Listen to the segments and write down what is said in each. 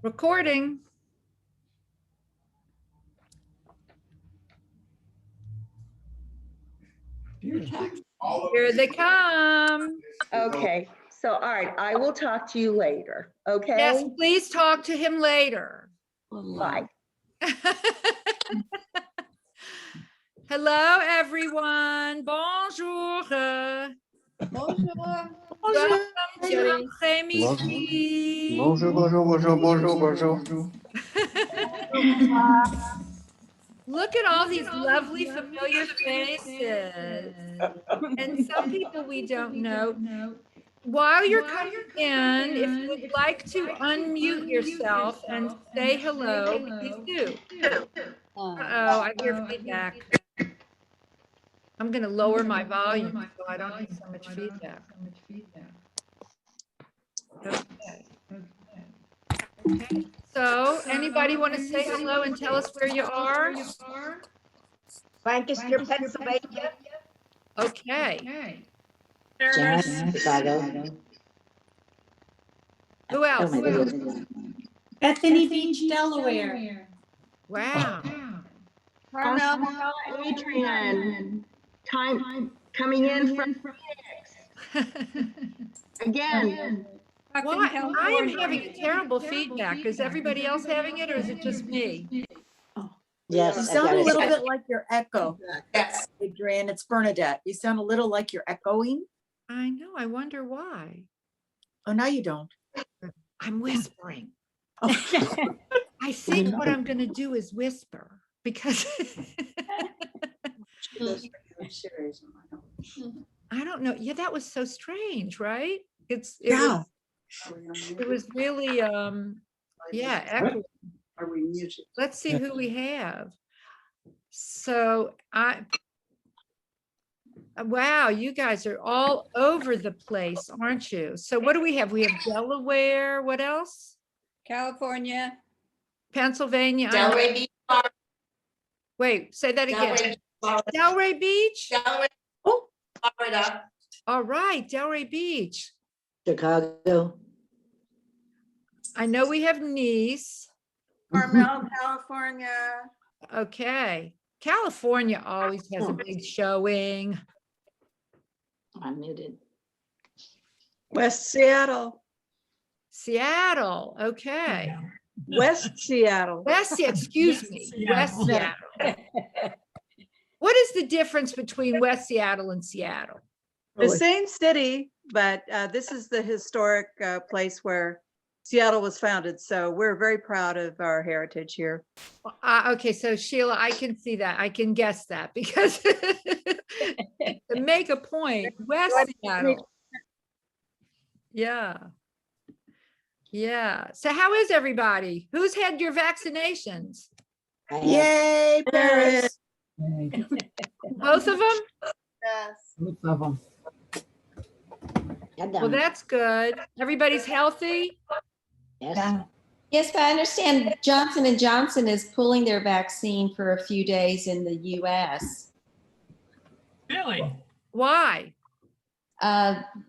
Recording. Here they come. Okay, so all right, I will talk to you later, okay? Yes, please talk to him later. Bye. Hello, everyone. Bonjour. Bonjour. Welcome to Après, Midi. Bonjour, bonjour, bonjour, bonjour, bonjour. Look at all these lovely familiar faces. And some people we don't know. While you're coming in, if you would like to unmute yourself and say hello, please do. Uh-oh, I hear feedback. I'm going to lower my volume so I don't get so much feedback. Okay. So anybody want to say hello and tell us where you are? Lancaster, Pennsylvania. Okay. Chicago. Who else? Bethany Beach, Delaware. Wow. Carmel, Adrian. Coming in from Phoenix. Again. Why? I am having terrible feedback. Is everybody else having it or is it just me? Yes. You I sound got a it. little bit like you're echo. Yes. Adrian, it's Bernadette. You sound a little like you're echoing. I know. I wonder why. Oh, now you don't. I'm whispering. Okay. I think what I'm going to do is whisper because I don't know. Yeah, that was so strange, right? It Yeah. was really yeah, echoing. Are we muted? Let's see who we have. So wow, you guys are all over the place, aren't you? So what do we have? We have Delaware. What else? California. Pennsylvania. Delray Beach. Wait, say that again. Delray, Delray Beach. Delray, Oh, Florida. all right, Delray Beach. Chicago. I know we have Nice. Carmel, California. Okay. California always has a big showing. I'm muted. West Seattle, Seattle. Okay. West Seattle. Excuse me, West Seattle. What is the difference between West Seattle and Seattle? The same city, but this is the historic place where Seattle was founded. So we're very proud of our heritage here. Okay, so Sheila, I can see that. I can guess that because to make a point, West Seattle. Yeah. Yeah. So how is everybody? Who's had your vaccinations? I have Yay, Paris. Both of them? Yes. both of them. Had Well, them. that's good. Everybody's healthy? Yes. Yes, but I understand Johnson & Johnson is pulling their vaccine for a few days in the US. Really? Why?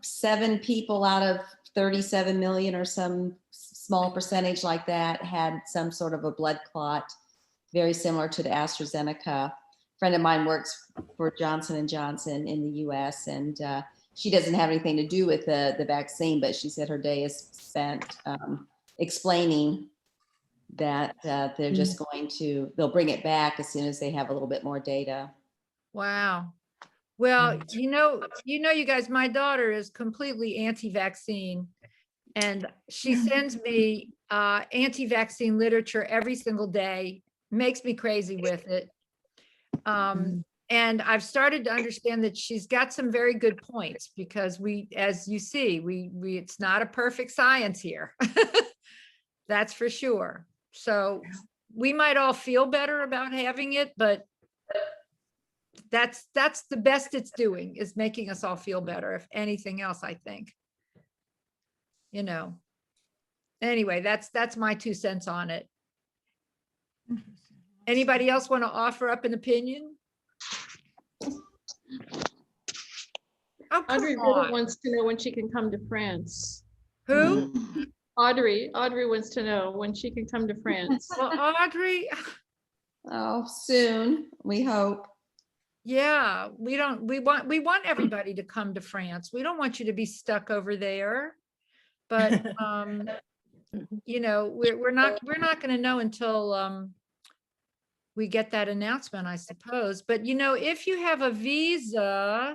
7 people out of 37 million or some small percentage like that had some sort of a blood clot, very similar to the AstraZeneca. A friend of mine works for Johnson & Johnson in the US, and she doesn't have anything to do with the vaccine, but she said her day is spent explaining that they're just they'll bring it back as soon as they have a little bit more data. Wow. Well, you guys, my daughter is completely anti-vaccine and she sends me anti-vaccine literature every single day, makes me crazy with it. And I've started to understand that she's got some very good points because as you see, it's not a perfect science here. That's for sure. So we might all feel better about having it, but that's the best it's doing, is making us all feel better. If anything else, I think, anyway, that's my 2 cents on it. Anybody else want to offer up an opinion? Oh, come Audrey on. wants to know when she can come to France. Who? Audrey wants to know when she can come to France. Well, Audrey, Oh, soon, we hope. yeah, we want everybody to come to France. We don't want you to be stuck over there. But, you know, we're not going to know until, we get that announcement, I suppose. But, you know, if you have a visa,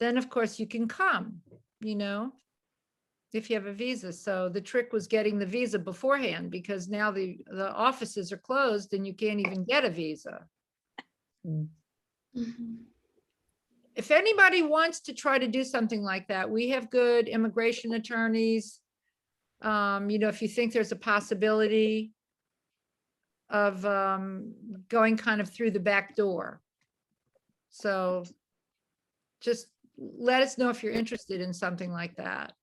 then of course you can come, you know, if you have a visa. So the trick was getting the visa beforehand, because now the offices are closed and you can't even get a visa. If anybody wants to try to do something like that, we have good immigration attorneys. You know, if you think there's a possibility of going kind of through the back door. So just let us know if you're interested in something like that.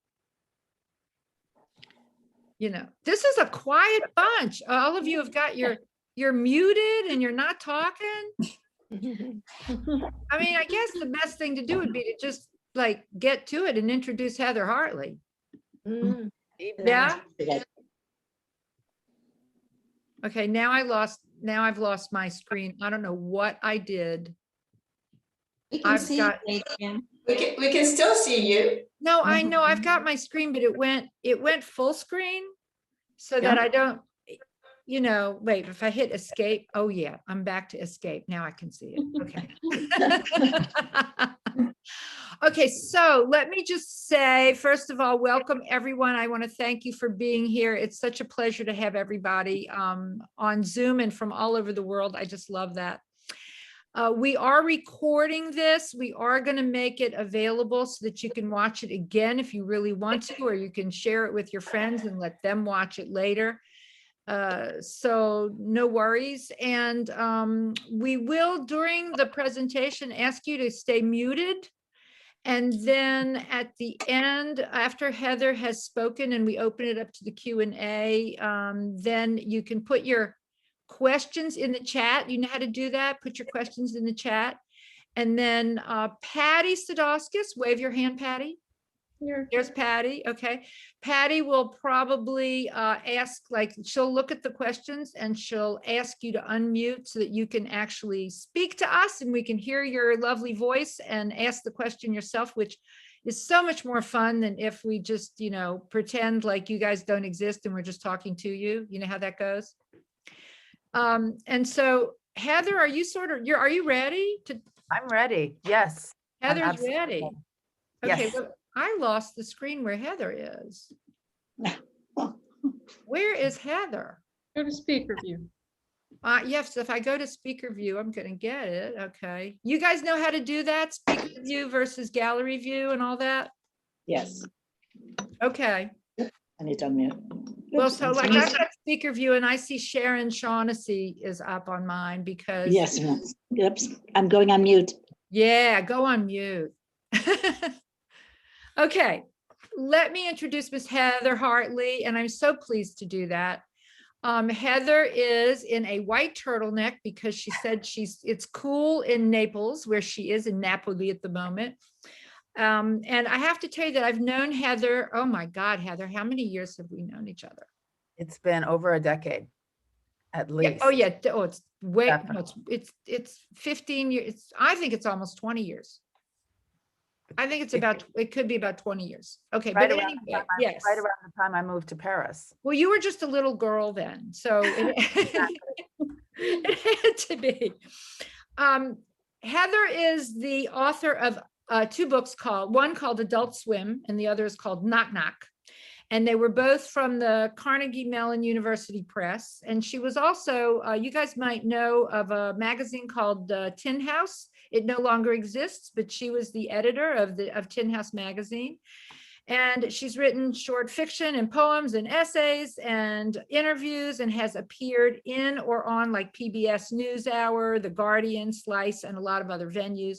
You know, this is a quiet bunch. All of you have got you're muted and you're not talking. I mean, I guess the best thing to do would be to just like get to it and introduce Heather Hartley. Yeah. Okay, now I've lost my screen. I don't know what I did. We can I've see got- you, Adrian. We can still see you. No, I know I've got my screen, but it went full screen so that I don't, you know, wait, if I hit escape, oh yeah, I'm back to escape. Now I can see it. Okay. Okay, so let me just say, first of all, welcome everyone. I want to thank you for being here. It's such a pleasure to have everybody on Zoom and from all over the world. I just love that. We are recording this. We are going to make it available so that you can watch it again if you really want to, or you can share it with your friends and let them watch it later. So no worries. And we will, during the presentation, ask you to stay muted. And then at the end, after Heather has spoken and we open it up to the Q&A, then you can put your questions in the chat. You know how to do that? Put your questions in the chat. And then Patty Sadowskis, wave your hand, Patty. Here. There's Patty. Okay. Patty will probably ask, like, she'll look at the questions and she'll ask you to unmute so that you can actually speak to us and we can hear your lovely voice and ask the question yourself, which is so much more fun than if we just, you know, pretend like you guys don't exist and we're just talking to you. You know how that goes? And so Heather, are you are you ready to? I'm ready. Yes. I'm Heather's absolutely ready. ready. Okay, Yes. well, I lost the screen where Heather is. Where is Heather? Go to speaker view. Yes, if I go to speaker view, I'm gonna get it. Okay. You guys know how to do that? Speaker view versus gallery view and all that? Yes, Okay. I need to unmute. Well, Oops, so I'm like sorry. I've got speaker view and I see Sharon Shaughnessy is up on mine because. Yes, ma'am. Yep, I'm going on mute. Yeah, go on mute. Okay, let me introduce Miss Heather Hartley, and I'm so pleased to do that. Heather is in a white turtleneck because she said it's cool in Naples, where she is in Napoli at the moment. And I have to tell you that I've known Heather. Oh my God, Heather, how many years have we known each other? It's been over a decade, at Yeah, least. oh yeah, oh, it's way, no, Definitely. it's 15 years. I think it's almost 20 years. I think it's about, it could be about 20 years. Okay, Right but around the anyway, time I- yes. Right around the time I moved to Paris. Well, you were just a little girl then, so it, it had to be. Heather is the author of two books one called Adult Swim and the other is called Knock Knock. And they were both from the Carnegie Mellon University Press. And she was also, you guys might know of a magazine called Tin House. It no longer exists, but she was the editor of Tin House magazine. And she's written short fiction and poems and essays and interviews and has appeared in or on like PBS NewsHour, The Guardian, Slice, and a lot of other venues.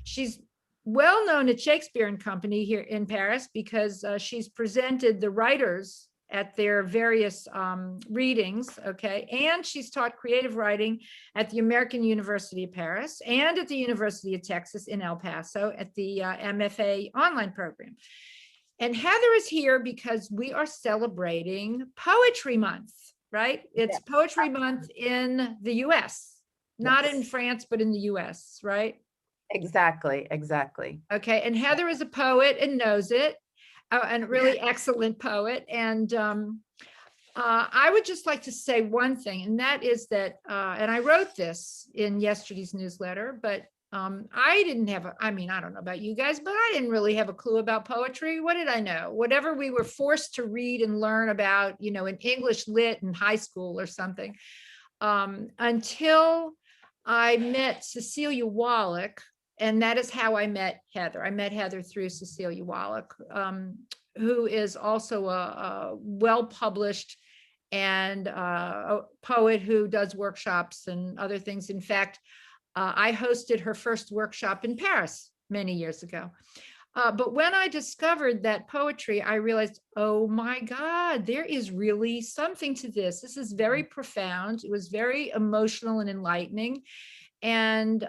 She's well known at Shakespeare and Company here in Paris because she's presented the writers at their various readings, okay? And she's taught creative writing at the American University of Paris and at the University of Texas in El Paso at the MFA online program. And Heather is here because we are celebrating Poetry Month, right? It's Yes. Poetry Month in the US, not in Yes. France, but in the US, right? Exactly, exactly. Okay, and Heather is a poet and knows it, and a really excellent poet. And I would just like to say one thing, and that is that, and I wrote this in yesterday's newsletter, but I didn't have I mean, I don't know about you guys, but I didn't really have a clue about poetry. What did I know? Whatever we were forced to read and learn about, in English lit in high school or something, until I met Cecilia Wallach. And that is how I met Heather. I met Heather through Cecilia Wallach, who is also a well-published and a poet who does workshops and other things. In fact, I hosted her first workshop in Paris many years ago. But when I discovered that poetry, I realized, oh my God, there is really something to this. This is very profound. It was very emotional and enlightening. And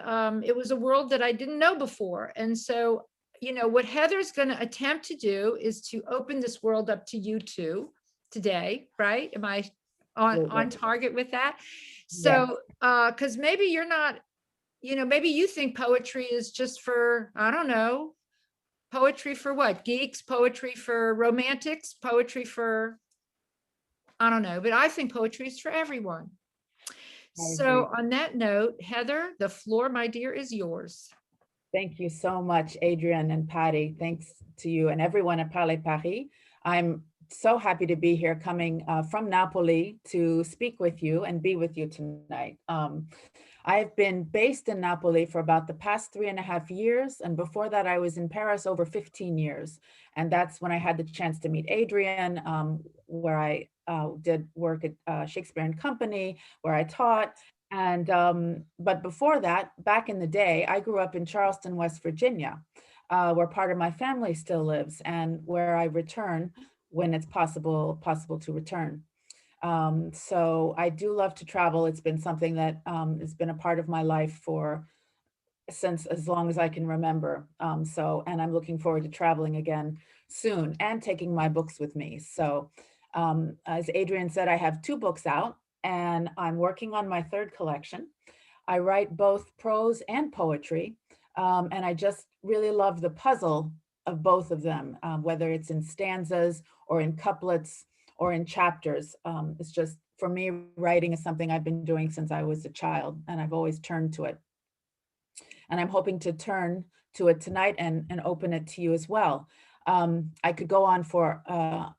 it was a world that I didn't know before. And so, what Heather's going to attempt to do is to open this world up to you too today, right? Am I on target with that? So, because maybe you're not, maybe you think poetry is just for, I don't know, poetry for what? Geeks, poetry for romantics, poetry for, I don't know, but I think poetry is for everyone. So on that note, Heather, the floor, my dear, is yours. Thank you so much, Adrian and Patty. Thanks to you and everyone at Parler Paris. I'm so happy to be here coming from Napoli to speak with you and be with you tonight. I've been based in Napoli for about the past 3.5 years. And before that, I was in Paris over 15 years. And that's when I had the chance to meet Adrian, where I did work at Shakespeare and Company, where I taught. And but before that, back in the day, I grew up in Charleston, West Virginia, where part of my family still lives and where I return when it's possible to return. So I do love to travel. It's been something that has been a part of my life since as long as I can remember. And I'm looking forward to traveling again soon and taking my books with me. So as Adrian said, I have 2 books out and I'm working on my 3rd collection. I write both prose and poetry. And I just really love the puzzle of both of them, whether it's in stanzas or in couplets or in chapters. It's just, for me, writing is something I've been doing since I was a child, and I've always turned to it. And I'm hoping to turn to it tonight and open it to you as well. I could go on for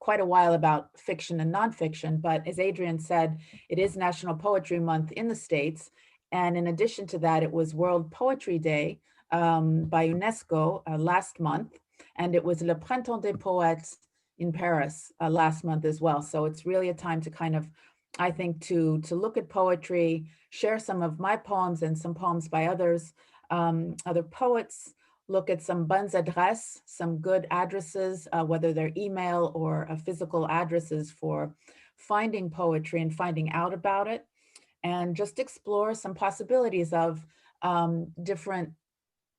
quite a while about fiction and nonfiction, but as Adrian said, it is National Poetry Month in the States. And in addition to that, it was World Poetry Day by UNESCO last month. And it was Le Printemps des Poètes in Paris last month as well. So it's really a time to kind of, I think, to look at poetry, share some of my poems and some poems by others, other poets, look at some bonnes adresses, some good addresses, whether they're email or physical addresses for finding poetry and finding out about it, and just explore some possibilities of different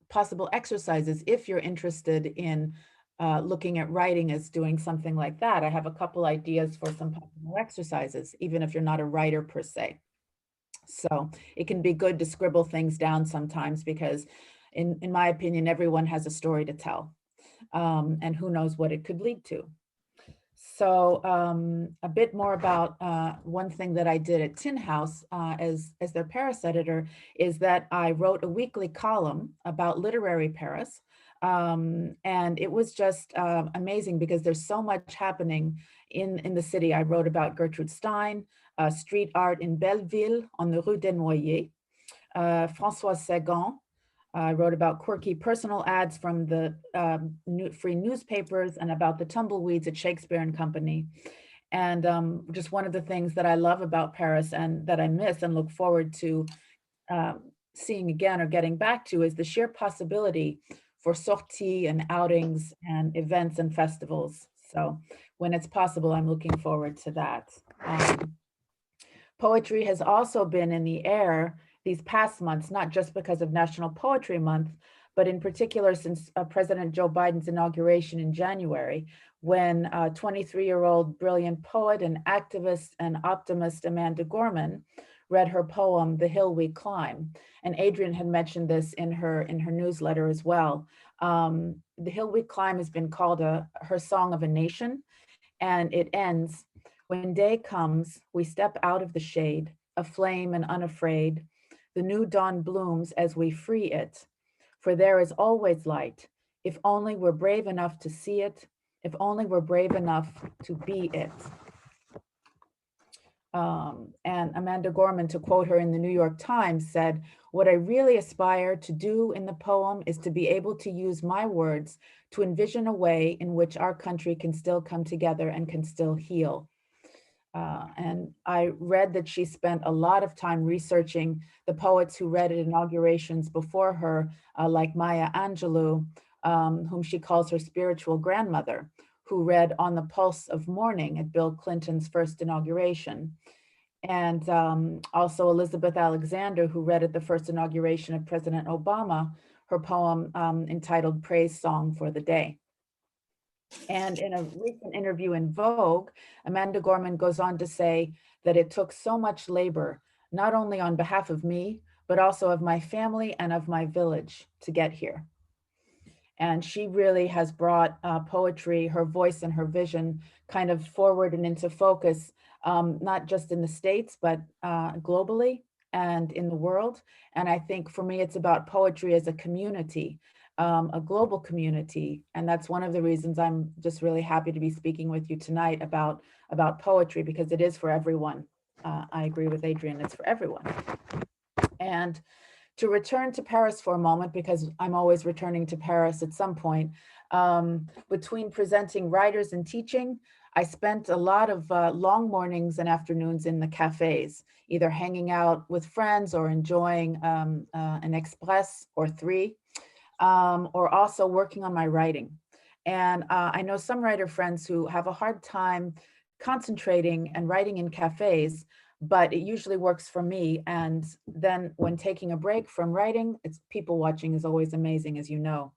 possible exercises if you're interested in looking at writing as doing something like that. I have a couple ideas for some possible exercises, even if you're not a writer per se. So it can be good to scribble things down sometimes because in my opinion, everyone has a story to tell, and who knows what it could lead to. So a bit more about one thing that I did at Tin House as their Paris editor is that I wrote a weekly column about literary Paris. And it was just amazing because there's so much happening in the city. I wrote about Gertrude Stein, street art in Belleville on the Rue des Noyers, François Sagan. I wrote about quirky personal ads from the free newspapers and about the tumbleweeds at Shakespeare and Company. And just one of the things that I love about Paris and that I miss and look forward to seeing again or getting back to is the sheer possibility for sorties and outings and events and festivals. So when it's possible, I'm looking forward to that. Poetry has also been in the air these past months, not just because of National Poetry Month, but in particular since President Joe Biden's inauguration in January, when 23-year-old brilliant poet and activist and optimist Amanda Gorman read her poem, The Hill We Climb. And Adrian had mentioned this in her newsletter as well. The Hill We Climb has been called her song of a nation, and it ends, when day comes, we step out of the shade, aflame and unafraid. The new dawn blooms as we free it, for there is always light, if only we're brave enough to see it, if only we're brave enough to be it. And Amanda Gorman, to quote her in the New York Times, said, "What I really aspire to do in the poem is to be able to use my words to envision a way in which our country can still come together and can still heal." And I read that she spent a lot of time researching the poets who read at inaugurations before her, like Maya Angelou, whom she calls her spiritual grandmother, who read On the Pulse of Morning at Bill Clinton's first inauguration. And also Elizabeth Alexander, who read at the first inauguration of President Obama, her poem entitled Praise Song for the Day. And in a recent interview in Vogue, Amanda Gorman goes on to say that it took so much labor, not only on behalf of me, but also of my family and of my village to get here. And she really has brought poetry, her voice and her vision kind of forward and into focus, not just in the States, but globally and in the world. And I think for me, it's about poetry as a community, a global community. And that's one of the reasons I'm just really happy to be speaking with you tonight about poetry, because it is for everyone. I agree with Adrian, it's for everyone. And to return to Paris for a moment, because I'm always returning to Paris at some point, between presenting writers and teaching, I spent a lot of long mornings and afternoons in the cafes, either hanging out with friends or enjoying an express or three, or also working on my writing. And I know some writer friends who have a hard time concentrating and writing in cafes, but it usually works for me. And then when taking a break from writing, it's people watching is always amazing, as you know.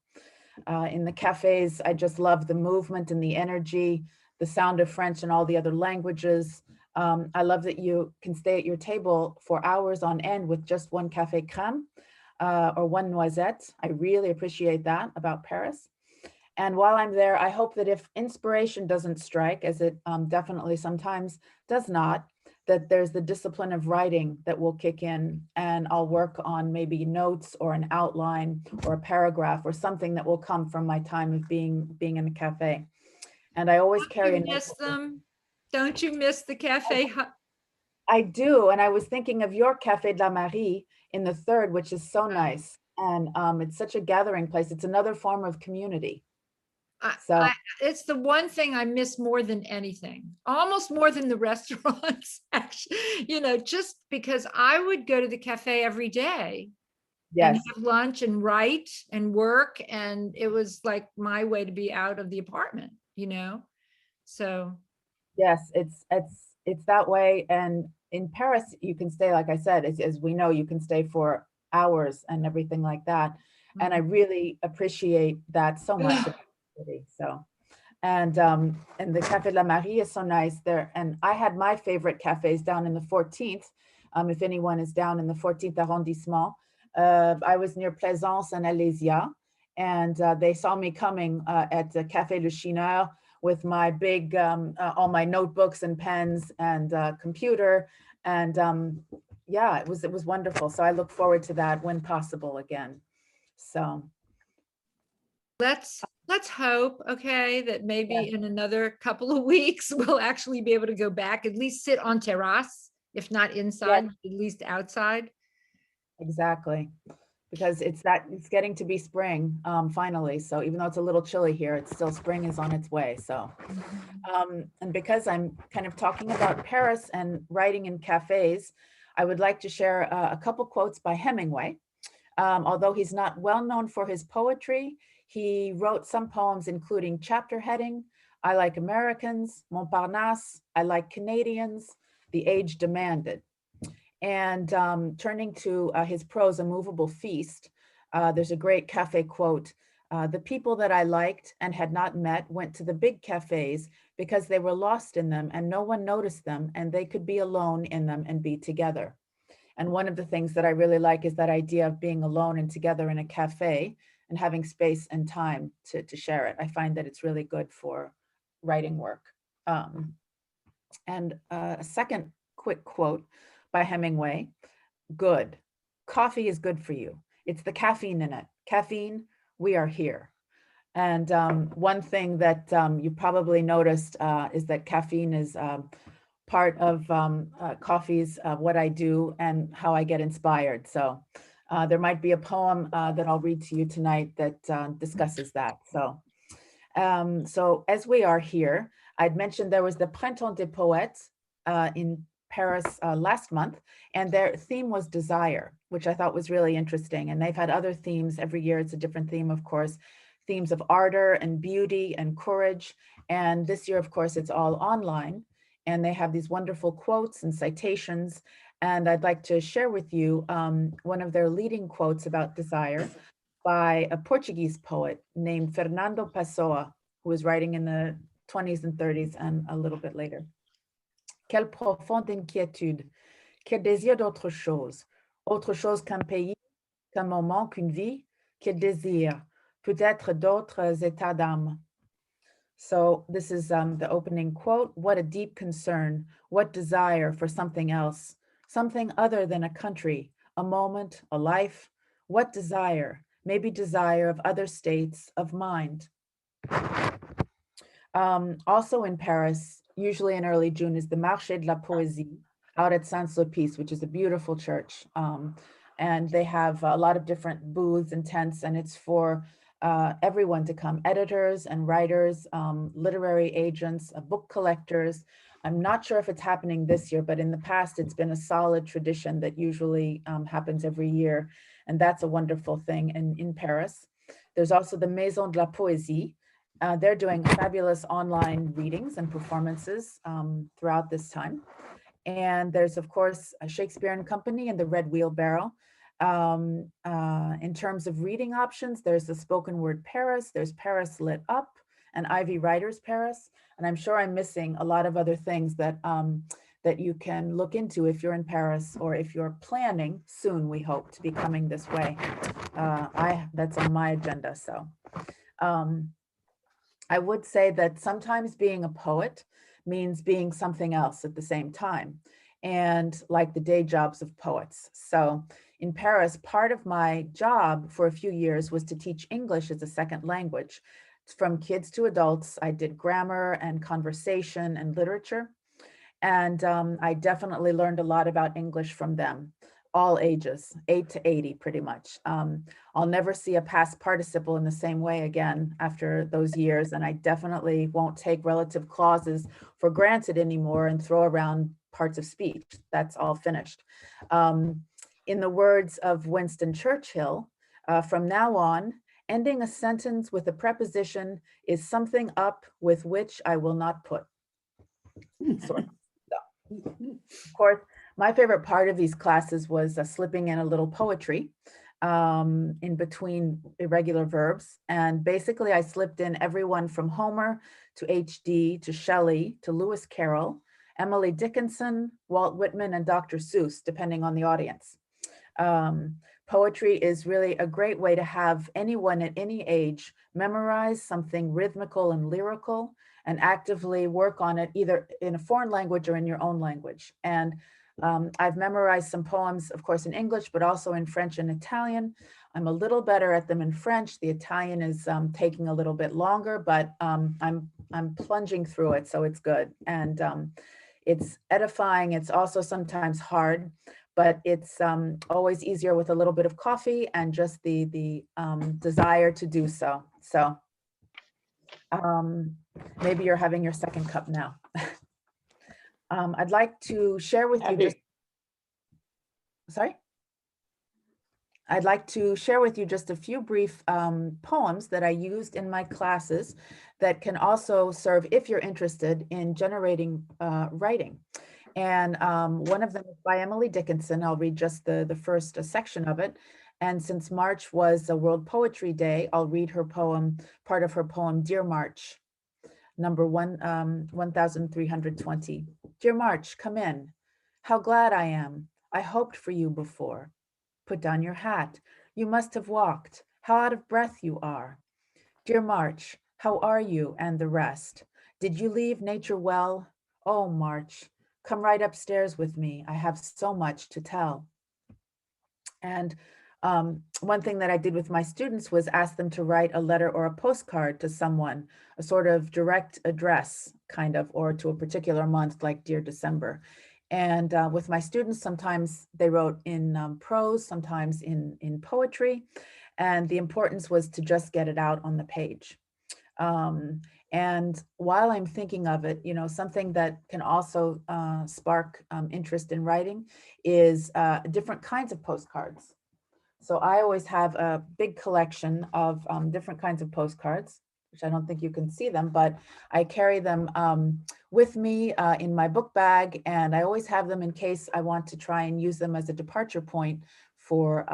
In the cafes, I just love the movement and the energy, the sound of French and all the other languages. I love that you can stay at your table for hours on end with just one café crème or one noisette. I really appreciate that about Paris. And while I'm there, I hope that if inspiration doesn't strike, as it definitely sometimes does not, that there's the discipline of writing that will kick in, and I'll work on maybe notes or an outline or a paragraph or something that will come from my time of being in a cafe. And I always carry a You miss notebook. them? Don't you miss the cafe? I do, and I was thinking of your Café de la Marie in the third, which is so nice. And it's such a gathering place. It's another form of community. So It's the one thing I miss more than anything, almost more than the restaurants, actually, just because I would go to the cafe every day and yes, have lunch and write and work. And it was like my way to be out of the apartment, so. yes, it's that way. And in Paris, you can stay, like I said, as we know, you can stay for hours and everything like that. And I really appreciate that so much. So, and the Café de la Marie is so nice there. And I had my favorite cafes down in the 14th. If anyone is down in the 14th arrondissement, I was near Plaisance and Alésia, and they saw me coming at the Café Le Chineur with my big, all my notebooks and pens and computer. And yeah, it was wonderful. So I look forward to that when possible again. So. Let's hope, okay, that maybe in another couple of weeks, we'll actually be able to go back, at least sit on terrace, if not inside, at least outside. Exactly, because it's getting to be spring finally. So even though it's a little chilly here, it's still spring is on its way. So, and because I'm kind of talking about Paris and writing in cafes, I would like to share a couple quotes by Hemingway. Although he's not well known for his poetry, he wrote some poems, including Chapter Heading, I Like Americans, Montparnasse, I Like Canadians, The Age Demanded. And turning to his prose, A Movable Feast, There's a great cafe quote. The people that I liked and had not met went to the big cafes because they were lost in them and no one noticed them and they could be alone in them and be together. And one of the things that I really like is that idea of being alone and together in a cafe and having space and time to share it. I find that it's really good for writing work. And a second quick quote by Hemingway, good. Coffee is good for you. It's the caffeine in it. Caffeine, we are here. And one thing that you probably noticed is that caffeine is part of coffee's what I do and how I get inspired. So there might be a poem that I'll read to you tonight that discusses that. So as we are here, I'd mentioned there was the Printemps des Poètes in Paris last month, and their theme was desire, which I thought was really interesting. And they've had other themes every year. It's a different theme, of course, themes of ardor and beauty and courage. And this year, of course, it's all online. And they have these wonderful quotes and citations. And I'd like to share with you one of their leading quotes about desire by a Portuguese poet named Fernando Pessoa, who was writing in the 20s and 30s and a little bit later. Quelle profonde inquiétude, quel désir d'autre chose qu'un pays, qu'un moment, qu'une vie, quel désir, peut-être d'autres états d'âme. So this is the opening quote. What a deep concern, what desire for something else, something other than a country, a moment, a life. What desire, maybe desire of other states of mind. Also in Paris, usually in early June, is the Marché de la Poésie out at Saint-Sulpice, which is a beautiful church. And they have a lot of different booths and tents, and it's for everyone to come, editors and writers, literary agents, book collectors. I'm not sure if it's happening this year, but in the past, it's been a solid tradition that usually happens every year. And that's a wonderful thing in Paris. There's also the Maison de la Poésie. They're doing fabulous online readings and performances throughout this time. And there's, of course, a Shakespeare and Company and the Red Wheelbarrow. In terms of reading options, there's the Spoken Word Paris, there's Paris Lit Up, and Ivy Writers Paris. And I'm sure I'm missing a lot of other things that, that you can look into if you're in Paris or if you're planning soon, we hope, to be coming this way. That's on my agenda, so. I would say that sometimes being a poet means being something else at the same time, and like the day jobs of poets. So in Paris, part of my job for a few years was to teach English as a second language. From kids to adults, I did grammar and conversation and literature. And I definitely learned a lot about English from them, all ages, 8 to 80 pretty much. I'll never see a past participle in the same way again after those years. And I definitely won't take relative clauses for granted anymore and throw around parts of speech. That's all finished. In the words of Winston Churchill, from now on, ending a sentence with a preposition is something up with which I will not put. Sort of. So, of course, my favorite part of these classes was slipping in a little poetry in between irregular verbs. And basically I slipped in everyone from Homer to H.D. to Shelley to Lewis Carroll, Emily Dickinson, Walt Whitman, and Dr. Seuss, depending on the audience. Poetry is really a great way to have anyone at any age memorize something rhythmical and lyrical and actively work on it either in a foreign language or in your own language. And I've memorized some poems, of course, in English, but also in French and Italian. I'm a little better at them in French. The Italian is taking a little bit longer, but I'm plunging through it, so it's good. And it's edifying. It's also sometimes hard, but it's always easier with a little bit of coffee and just the desire to do so. So maybe you're having your second cup now. I'd like to share with you just, sorry? I'd like to share with you just a few brief poems that I used in my classes that can also serve if you're interested in generating writing. And one of them is by Emily Dickinson. I'll read just the first section of it. And since March was a World Poetry Day, I'll read her poem, part of her poem, Dear March, number 1320. Dear March, come in. How glad I am. I hoped for you before. Put down your hat. You must have walked. How out of breath you are. Dear March, how are you and the rest? Did you leave nature well? Oh, March, come right upstairs with me. I have so much to tell. And one thing that I did with my students was ask them to write a letter or a postcard to someone, a sort of direct address kind of, or to a particular month like Dear December. And with my students, sometimes they wrote in prose, sometimes in poetry. And the importance was to just get it out on the page. And while I'm thinking of it, you know, something that can also spark interest in writing is different kinds of postcards. So I always have a big collection of different kinds of postcards, which I don't think you can see them, but I carry them with me in my book bag, and I always have them in case I want to try and use them as a departure point for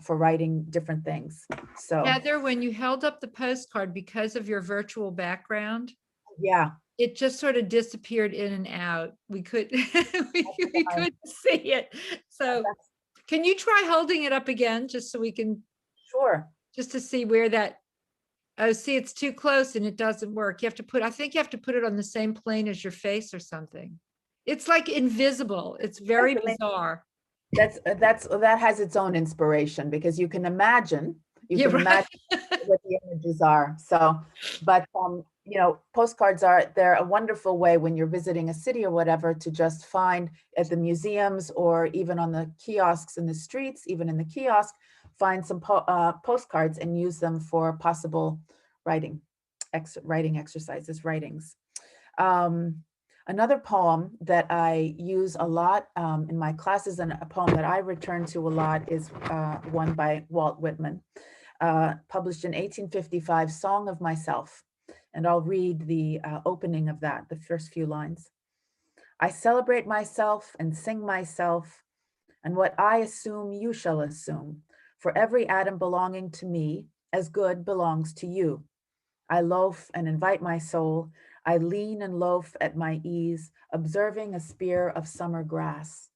writing different things. So Heather, when you held up the postcard, because of your virtual background, yeah, it just sort of disappeared in and out. We could we couldn't see it. So can you try holding it up again just so we can, sure. just to see where that, oh, see, it's too close and it doesn't work. You have to put, I think you have to put it on the same plane as your face or something. It's like invisible. It's very bizarre. That has its own inspiration, because you can imagine, Yeah, right. imagine what the images are. So, but you know, postcards they're a wonderful way when you're visiting a city or whatever to just find at the museums or even on the kiosks in the streets, even in the kiosk, find some postcards and use them for possible writing exercises, writings. Another poem that I use a lot in my classes, and a poem that I return to a lot, is one by Walt Whitman, published in 1855, Song of Myself. And I'll read the opening of that, the first few lines. I celebrate myself and sing myself, and what I assume you shall assume. For every atom belonging to me, as good belongs to you. I loaf and invite my soul. I lean and loaf at my ease, observing a spear of summer grass.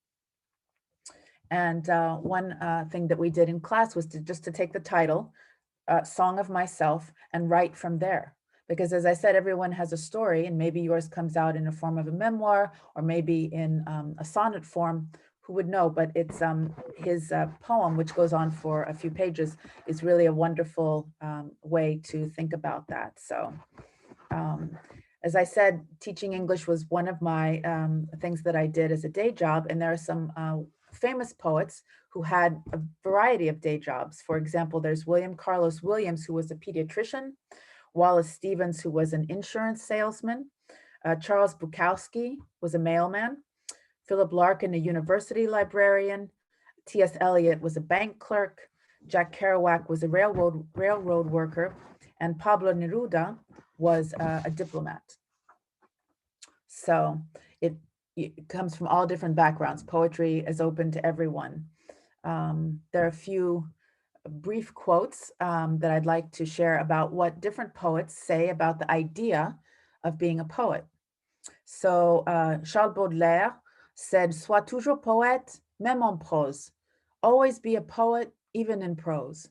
And one thing that we did in class was just to take the title, Song of Myself, and write from there. Because as I said, everyone has a story, and maybe yours comes out in the form of a memoir, or maybe in a sonnet form, who would know, but it's his poem, which goes on for a few pages, is really a wonderful way to think about that. So as I said, teaching English was one of my things that I did as a day job, and there are some famous poets who had a variety of day jobs. For example, there's William Carlos Williams, who was a pediatrician, Wallace Stevens, who was an insurance salesman, Charles Bukowski was a mailman, Philip Larkin, a university librarian, T.S. Eliot was a bank clerk, Jack Kerouac was a railroad worker, and Pablo Neruda was a diplomat. So it comes from all different backgrounds. Poetry is open to everyone. There are a few brief quotes that I'd like to share about what different poets say about the idea of being a poet. So Charles Baudelaire said, "Sois toujours poète, même en prose." Always be a poet, even in prose.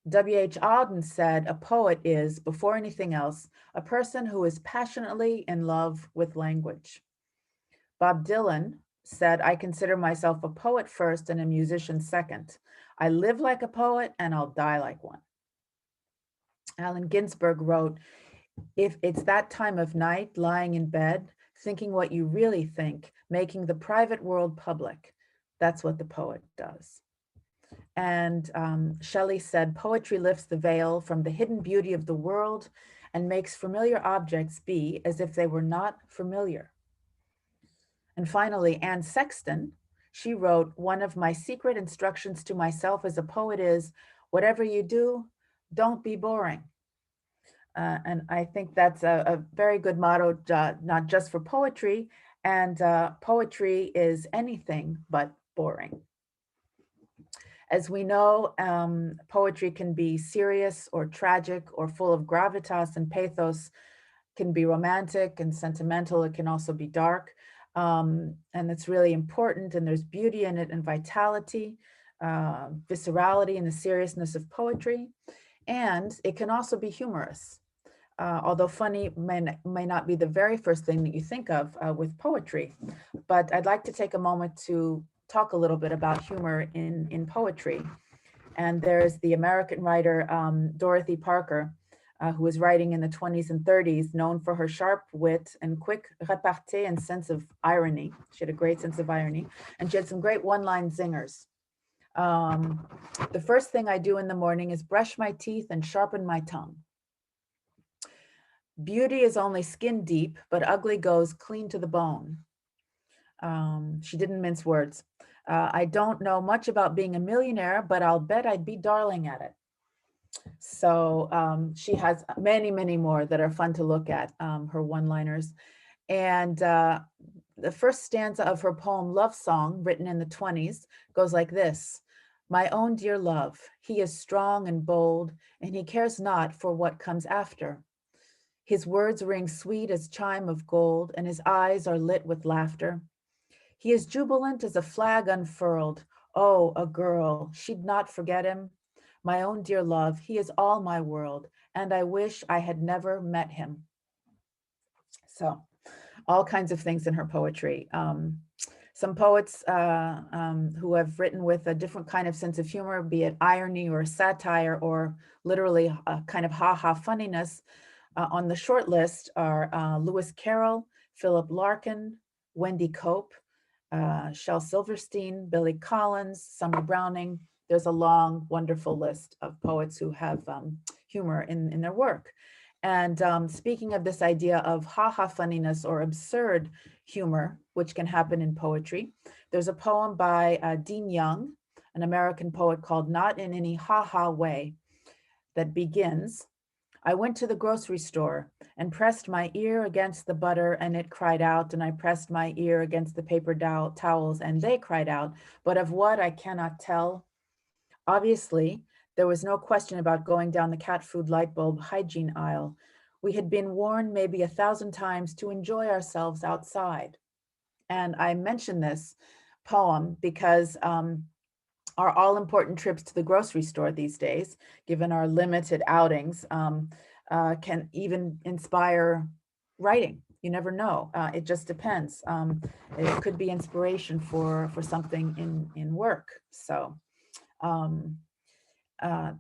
W.H. Auden said, "A poet is, before anything else, a person who is passionately in love with language." Bob Dylan said, "I consider myself a poet first and a musician second. I live like a poet and I'll die like one." Allen Ginsberg wrote, "If it's that time of night, lying in bed, thinking what you really think, making the private world public, that's what the poet does." And Shelley said, "Poetry lifts the veil from the hidden beauty of the world and makes familiar objects be as if they were not familiar." And finally, Anne Sexton, she wrote, "One of my secret instructions to myself as a poet is, whatever you do, don't be boring." And I think that's a very good motto, not just for poetry, and poetry is anything but boring. As we know, poetry can be serious or tragic or full of gravitas and pathos, can be romantic and sentimental. It can also be dark. And it's really important, and there's beauty in it and vitality, viscerality and the seriousness of poetry. And it can also be humorous. Although funny may not be the very first thing that you think of with poetry. But I'd like to take a moment to talk a little bit about humor in poetry. And there's the American writer, Dorothy Parker, who was writing in the 20s and 30s, known for her sharp wit and quick repartee and sense of irony. She had a great sense of irony, and she had some great one-line zingers. The first thing I do in the morning is brush my teeth and sharpen my tongue. Beauty is only skin deep, but ugly goes clean to the bone. She didn't mince words. I don't know much about being a millionaire, but I'll bet I'd be darling at it. So she has many, many more that are fun to look at, her one-liners. And the first stanza of her poem, Love Song, written in the 20s, goes like this. My own dear love, he is strong and bold, and he cares not for what comes after. His words ring sweet as chime of gold, and his eyes are lit with laughter. He is jubilant as a flag unfurled. Oh, a girl, she'd not forget him. My own dear love, he is all my world, and I wish I had never met him. So, all kinds of things in her poetry. Some poets who have written with a different kind of sense of humor, be it irony or satire or literally a kind of ha-ha funniness, on the short list are Lewis Carroll, Philip Larkin, Wendy Cope, Shel Silverstein, Billy Collins, Summer Browning. There's a long, wonderful list of poets who have humor in their work. And speaking of this idea of ha-ha funniness or absurd humor, which can happen in poetry, there's a poem by Dean Young, an American poet, called Not in Any Ha-Ha Way, that begins, I went to the grocery store and pressed my ear against the butter and it cried out, and I pressed my ear against the paper towels and they cried out, but of what I cannot tell. Obviously, there was no question about going down the cat food light bulb hygiene aisle. We had been warned maybe 1,000 times to enjoy ourselves outside. And I mention this poem because our all-important trips to the grocery store these days, given our limited outings, can even inspire writing. You never know. It just depends. It could be inspiration for something in work. So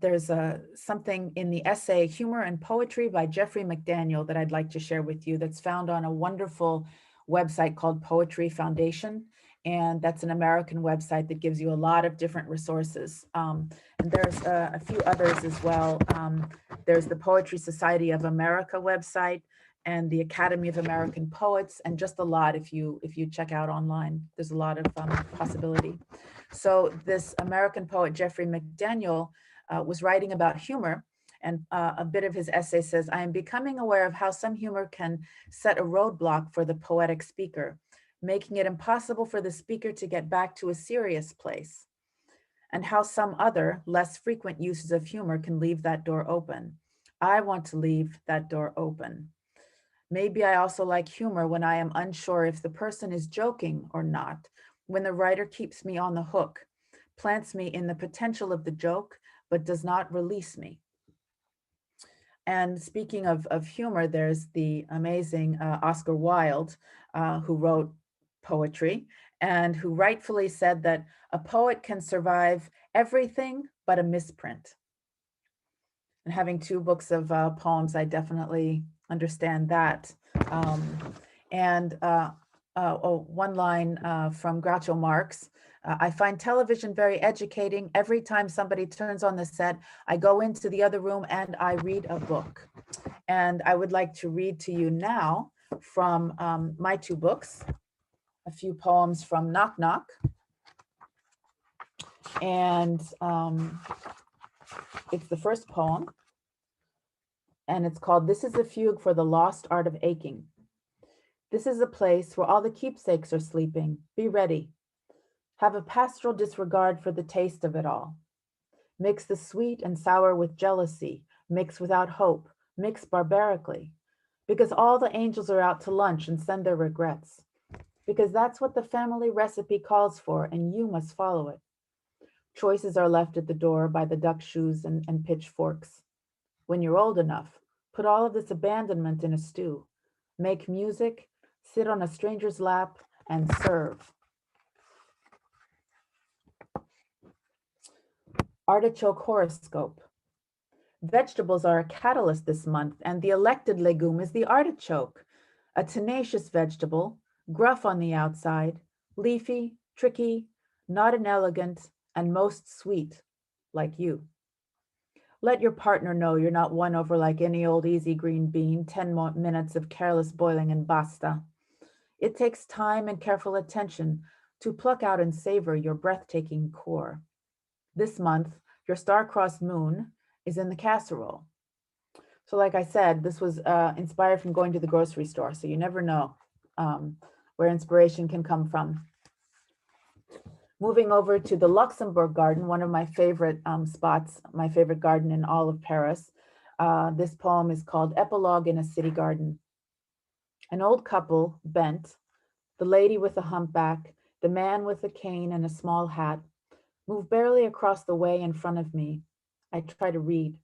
there's something in the essay Humor and Poetry by Jeffrey McDaniel that I'd like to share with you that's found on a wonderful website called Poetry Foundation. And that's an American website that gives you a lot of different resources. And there's a few others as well. There's the Poetry Society of America website and the Academy of American Poets, and just a lot if you check out online. There's a lot of possibility. So this American poet, Jeffrey McDaniel, was writing about humor. And a bit of his essay says, I am becoming aware of how some humor can set a roadblock for the poetic speaker, making it impossible for the speaker to get back to a serious place, and how some other, less frequent uses of humor can leave that door open. I want to leave that door open. Maybe I also like humor when I am unsure if the person is joking or not, when the writer keeps me on the hook, plants me in the potential of the joke, but does not release me. And speaking of humor, there's the amazing Oscar Wilde, who wrote poetry and who rightfully said that a poet can survive everything but a misprint. And having 2 books of poems, I definitely understand that. One line from Groucho Marx, I find television very educating. Every time somebody turns on the set, I go into the other room and I read a book. And I would like to read to you now from my 2 books, a few poems from Knock Knock. And it's the first poem, and it's called This is a Fugue for the Lost Art of Aching. This is a place where all the keepsakes are sleeping. Be ready. Have a pastoral disregard for the taste of it all. Mix the sweet and sour with jealousy, mix without hope, mix barbarically. Because all the angels are out to lunch and send their regrets. Because that's what the family recipe calls for, and you must follow it. Choices are left at the door by the duck shoes and pitchforks. When you're old enough, put all of this abandonment in a stew. Make music, sit on a stranger's lap, and serve. Artichoke horoscope. Vegetables are a catalyst this month, and the elected legume is the artichoke, a tenacious vegetable, gruff on the outside, leafy, tricky, not inelegant, and most sweet, like you. Let your partner know you're not won over like any old easy green bean, 10 minutes of careless boiling and basta. It takes time and careful attention to pluck out and savor your breathtaking core. This month, your star-crossed moon is in the casserole. So like I said, this was inspired from going to the grocery store. So you never know where inspiration can come from. Moving over to the Luxembourg Garden, one of my favorite spots, my favorite garden in all of Paris. This poem is called Epilogue in a City Garden. An old couple, bent, the lady with a humpback, the man with a cane and a small hat, move barely across the way in front of me. I try to read.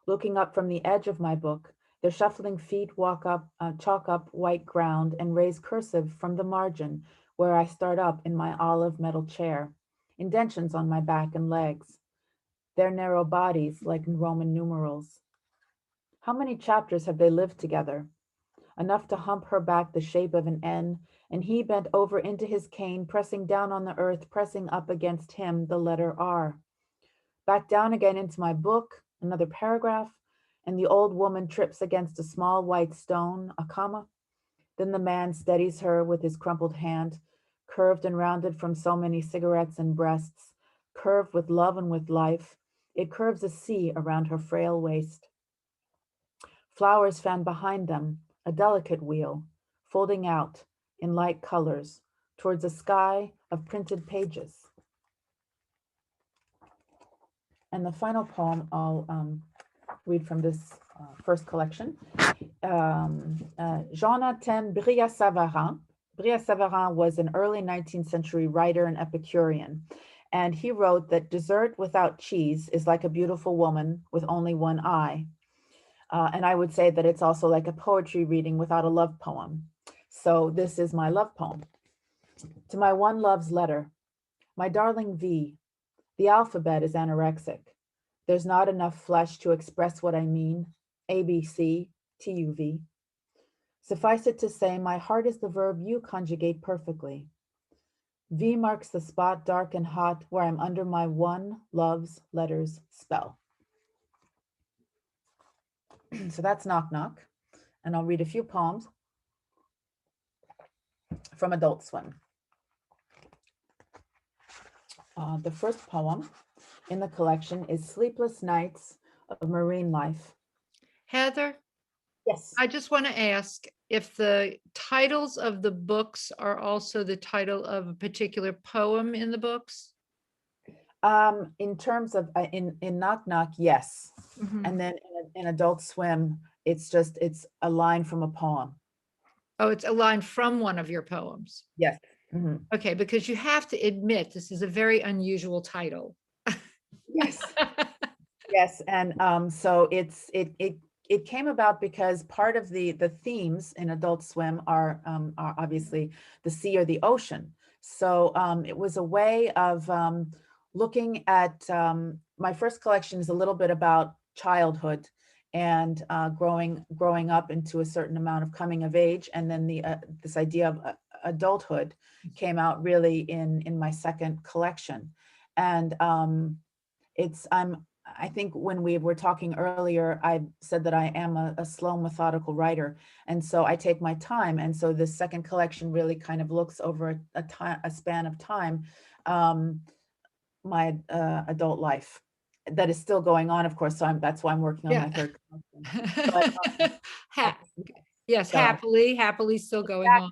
Looking up from the edge of my book, their shuffling feet chalk up white ground and raise cursive from the margin where I start up in my olive metal chair, indentions on my back and legs. Their narrow bodies like in Roman numerals. How many chapters have they lived together? Enough to hump her back the shape of an N, and he bent over into his cane, pressing down on the earth, pressing up against him the letter R. Back down again into my book, another paragraph, and the old woman trips against a small white stone, a comma. Then the man steadies her with his crumpled hand, curved and rounded from so many cigarettes and breasts, curved with love and with life. It curves a C around her frail waist. Flowers fan behind them, a delicate wheel, folding out in light colors towards a sky of printed pages. And the final poem I'll read from this first collection. Jonathan Brillat-Savarin. Brillat-Savarin was an early 19th century writer and Epicurean. And he wrote that dessert without cheese is like a beautiful woman with only one eye. And I would say that it's also like a poetry reading without a love poem. So this is my love poem. To my one love's letter, my darling V, the alphabet is anorexic. There's not enough flesh to express what I mean, ABC, TUV. Suffice it to say, my heart is the verb you conjugate perfectly. V marks the spot dark and hot where I'm under my one love's letters spell. So that's Knock Knock. And I'll read a few poems from Adult Swim. The first poem in the collection is Sleepless Nights of Marine Life. Heather, Yes. I just want to ask if the titles of the books are also the title of a particular poem in the books. In terms of in Knock Knock, yes. Mhm. And then in Adult Swim, it's a line from a poem. Oh, it's a line from one of your poems. Yes. Mhm. Okay, because you have to admit this is a very unusual title. Yes. Yes. And so it came about because part of the themes in Adult Swim are obviously the sea or the ocean. So it was a way of looking at, my first collection is a little bit about childhood and growing up into a certain amount of coming of age. And then this idea of adulthood came out really in my second collection. And I think when we were talking earlier, I said that I am a slow, methodical writer. And so I take my time. And so this second collection really kind of looks over a span of time, my adult life that is still going on, of course. So that's why I'm working on my third collection. But, yes, so, happily still going on.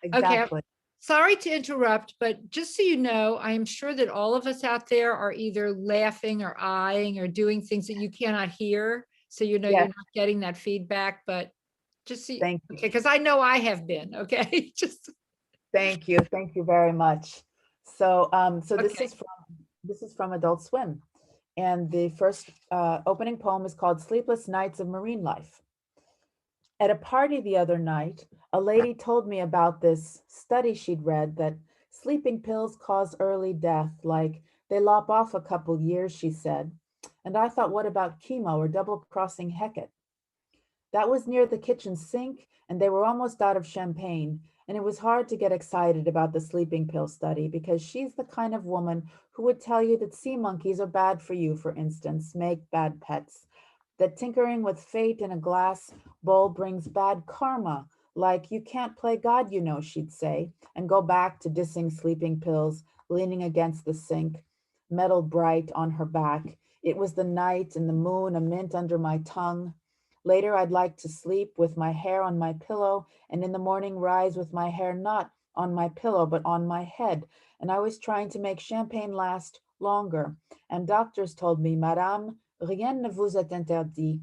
exactly. Okay, Sorry to interrupt, but just so you know, I am sure that all of us out there are either laughing or eyeing or doing things that you cannot hear. So you know you're Yes. not getting that feedback, but just see, Thank you. okay, because I know I have been, okay? Just, Thank you. Thank you very much. So, Okay. this is from Adult Swim. And the first opening poem is called Sleepless Nights of Marine Life. At a party the other night, a lady told me about this study she'd read that sleeping pills cause early death, like they lop off a couple years, she said. And I thought, what about chemo or double-crossing Hecate? That was near the kitchen sink, and they were almost out of champagne. And it was hard to get excited about the sleeping pill study because she's the kind of woman who would tell you that sea monkeys are bad for you, for instance, make bad pets, that tinkering with fate in a glass bowl brings bad karma, like you can't play God, you know, she'd say, and go back to dissing sleeping pills, leaning against the sink, metal bright on her back. It was the night and the moon, a mint under my tongue. Later, I'd like to sleep with my hair on my pillow, and in the morning rise with my hair not on my pillow, but on my head. And I was trying to make champagne last longer. And doctors told me, Madame, rien ne vous est interdit,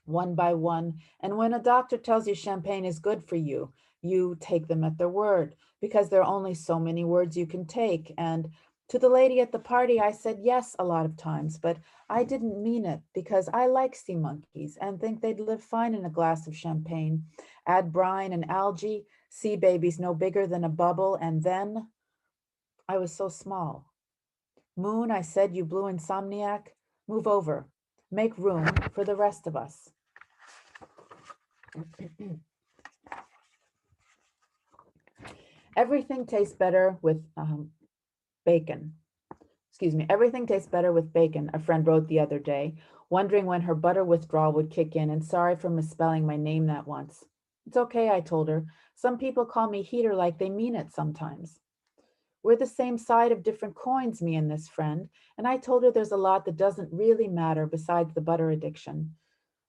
one by one. And when a doctor tells you champagne is good for you, you take them at their word, because there are only so many words you can take. And to the lady at the party, I said yes a lot of times, but I didn't mean it because I like sea monkeys and think they'd live fine in a glass of champagne. Add brine and algae, sea babies no bigger than a bubble, and then I was so small. Moon, I said, you blue insomniac, move over, make room for the rest of us. Everything tastes better with bacon. Excuse me, everything tastes better with bacon, a friend wrote the other day, wondering when her butter withdrawal would kick in, and sorry for misspelling my name that once. It's okay, I told her. Some people call me Heater like they mean it sometimes. We're the same side of different coins, me and this friend, and I told her there's a lot that doesn't really matter besides the butter addiction.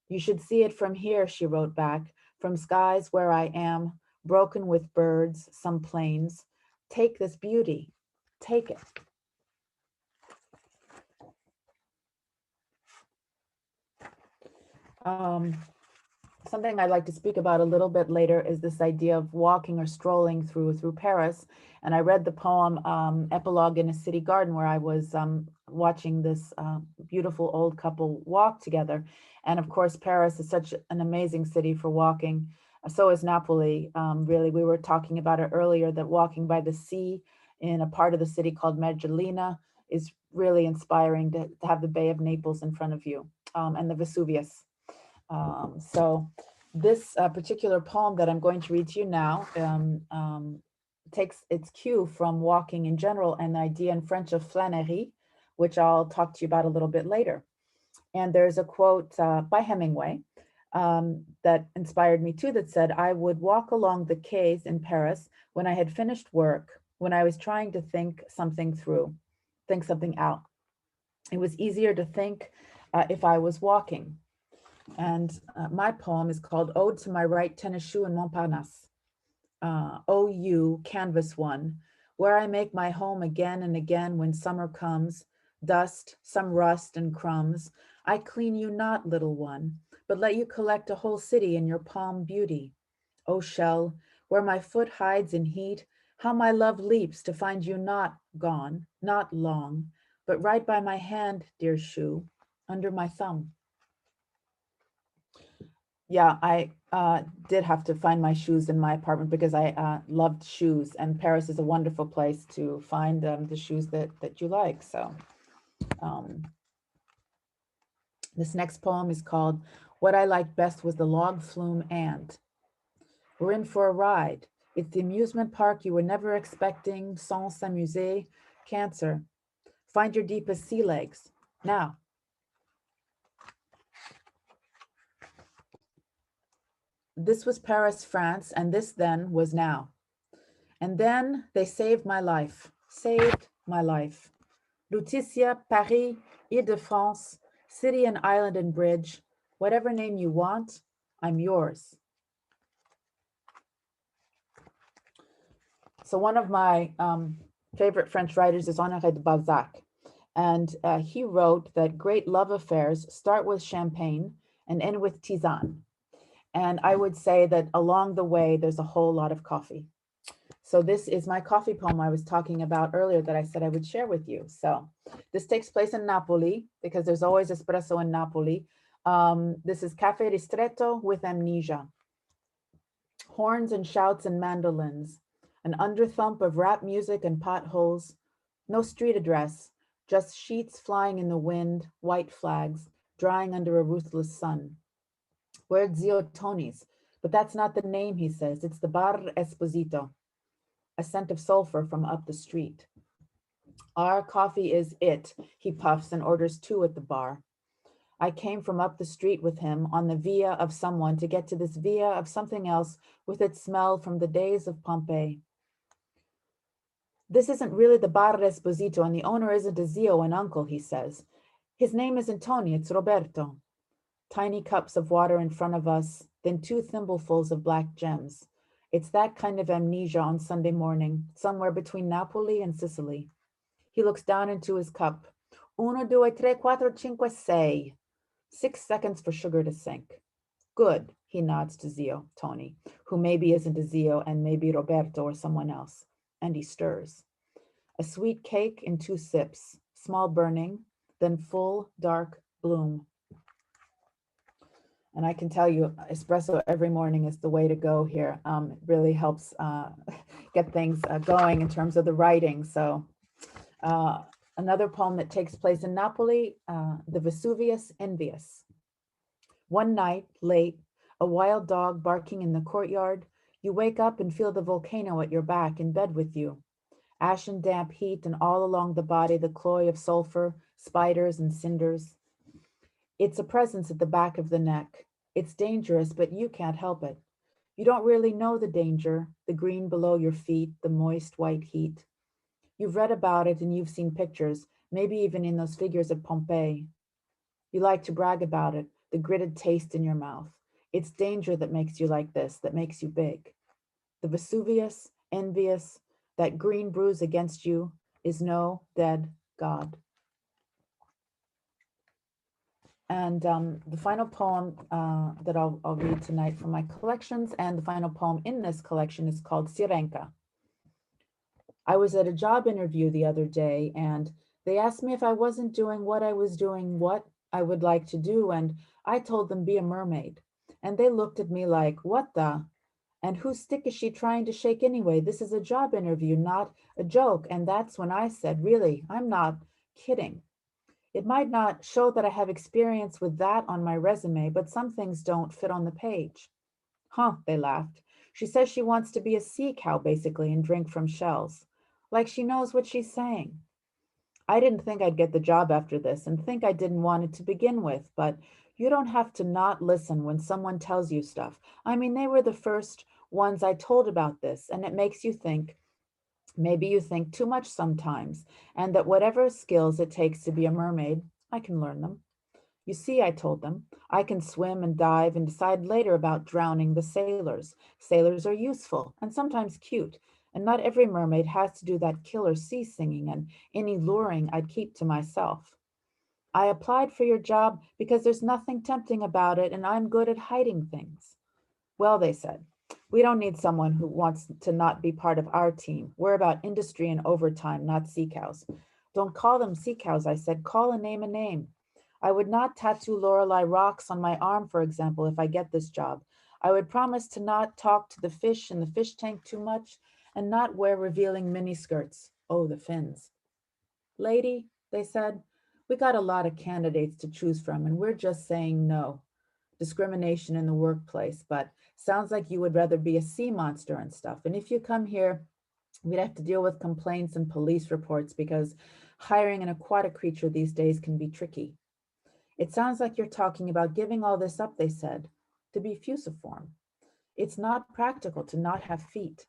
You should see it from here, she wrote back, from skies where I am, broken with birds, some plains. Take this beauty, take it. Something I'd like to speak about a little bit later is this idea of walking or strolling through Paris. And I read the poem Epilogue in a City Garden, where I was watching this beautiful old couple walk together. And of course, Paris is such an amazing city for walking. So is Napoli. Really, we were talking about it earlier, that walking by the sea in a part of the city called Mergellina is really inspiring to have the Bay of Naples in front of you, and the Vesuvius. So this particular poem that I'm going to read to you now takes its cue from walking in general and the idea in French of flânerie, which I'll talk to you about a little bit later. And there's a quote by Hemingway that inspired me too, that said, I would walk along the quays in Paris when I had finished work, when I was trying to think something through, think something out. It was easier to think if I was walking. And my poem is called Ode to My Right Tennis Shoe in Montparnasse. OU, Canvas 1, where I make my home again and again when summer comes, dust, some rust and crumbs. I clean you not, little one, but let you collect a whole city in your palm beauty. O shell, where my foot hides in heat, how my love leaps to find you not gone, not long, but right by my hand, dear shoe, under my thumb. Yeah, I did have to find my shoes in my apartment because I loved shoes, and Paris is a wonderful place to find the shoes that you like. So this next poem is called What I Liked Best Was the Log Flume Ant. We're in for a ride. It's the amusement park you were never expecting, sans s'amuser, cancer. Find your deepest sea legs, now. This was Paris, France, and this then was now. And then they saved my life, saved my life. Lutetia, Paris, Ile-de-France, city and island and bridge, whatever name you want, I'm yours. So one of my favorite French writers is Honoré de Balzac. And he wrote that great love affairs start with champagne and end with tisane. And I would say that along the way, there's a whole lot of coffee. So this is my coffee poem I was talking about earlier that I said I would share with you. So this takes place in Napoli because there's always espresso in Napoli. This is Cafe Ristretto with amnesia. Horns and shouts and mandolins, an underthump of rap music and potholes, no street address, just sheets flying in the wind, white flags, drying under a ruthless sun. Where's Zio Tony's? But that's not the name, he says. It's the Bar Esposito, a scent of sulfur from up the street. Our coffee is it, he puffs and orders 2 at the bar. I came from up the street with him on the via of someone to get to this via of something else with its smell from the days of Pompeii. This isn't really the Bar Esposito and the owner isn't a Zio, an uncle, he says. His name isn't Tony, it's Roberto. Tiny cups of water in front of us, then 2 thimblefuls of black gems. It's that kind of amnesia on Sunday morning, somewhere between Napoli and Sicily. He looks down into his cup. 1, 2, 3, 4, 5, 6. 6 seconds for sugar to sink. Good, he nods to Zio, Tony, who maybe isn't a Zio and maybe Roberto or someone else. And he stirs. A sweet cake in 2 sips, small burning, then full, dark bloom. And I can tell you, espresso every morning is the way to go here. It really helps get things going in terms of the writing. So another poem that takes place in Napoli, the Vesuvius Envious. One night, late, a wild dog barking in the courtyard, you wake up and feel the volcano at your back in bed with you. Ashen damp heat and all along the body, the cloy of sulfur, spiders and cinders. It's a presence at the back of the neck. It's dangerous, but you can't help it. You don't really know the danger, the green below your feet, the moist white heat. You've read about it and you've seen pictures, maybe even in those figures of Pompeii. You like to brag about it, the gritted taste in your mouth. It's danger that makes you like this, that makes you big. The Vesuvius, envious, that green bruise against you is no dead God. And the final poem that I'll read tonight from my collections, and the final poem in this collection is called Sirenka. I was at a job interview the other day, and they asked me if I wasn't doing what I was doing, what I would like to do, and I told them be a mermaid. And they looked at me like, what the? And whose stick is she trying to shake anyway? This is a job interview, not a joke. And that's when I said, really, I'm not kidding. It might not show that I have experience with that on my resume, but some things don't fit on the page. Huh, they laughed. She says she wants to be a sea cow, basically, and drink from shells. Like she knows what she's saying. I didn't think I'd get the job after this and think I didn't want it to begin with, but you don't have to not listen when someone tells you stuff. I mean, they were the first ones I told about this, and it makes you think, maybe you think too much sometimes, and that whatever skills it takes to be a mermaid, I can learn them. You see, I told them, I can swim and dive and decide later about drowning the sailors. Sailors are useful and sometimes cute, and not every mermaid has to do that killer sea singing, and any luring I'd keep to myself. I applied for your job because there's nothing tempting about it, and I'm good at hiding things. Well, they said, we don't need someone who wants to not be part of our team. We're about industry and overtime, not sea cows. Don't call them sea cows, I said. Call a name a name. I would not tattoo Lorelei rocks on my arm, for example, if I get this job. I would promise to not talk to the fish in the fish tank too much and not wear revealing miniskirts. Oh, the fins. Lady, they said, we got a lot of candidates to choose from, and we're just saying no. Discrimination in the workplace, but sounds like you would rather be a sea monster and stuff. And if you come here, we'd have to deal with complaints and police reports because hiring an aquatic creature these days can be tricky. It sounds like you're talking about giving all this up, they said, to be fusiform. It's not practical to not have feet.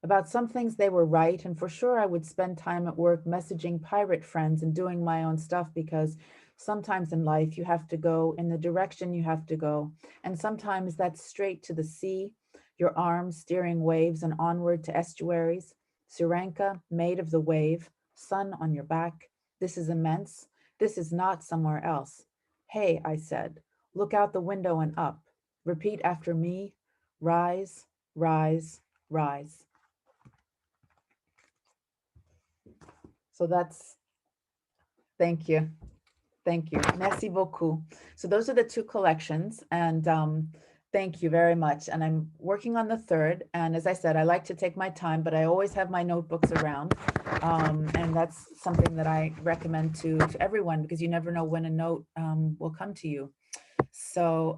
About some things they were right, and for sure I would spend time at work messaging pirate friends and doing my own stuff because sometimes in life you have to go in the direction you have to go, and sometimes that's straight to the sea, your arms steering waves and onward to estuaries. Suranka, maid of the wave, sun on your back. This is immense. This is not somewhere else. Hey, I said, look out the window and up. Repeat after me. Rise, rise, rise. So that's, thank you. Thank you. Merci beaucoup. So those are the two collections, and thank you very much. And I'm working on the third. And as I said, I like to take my time, but I always have my notebooks around. And that's something that I recommend to everyone, because you never know when a note will come to you. So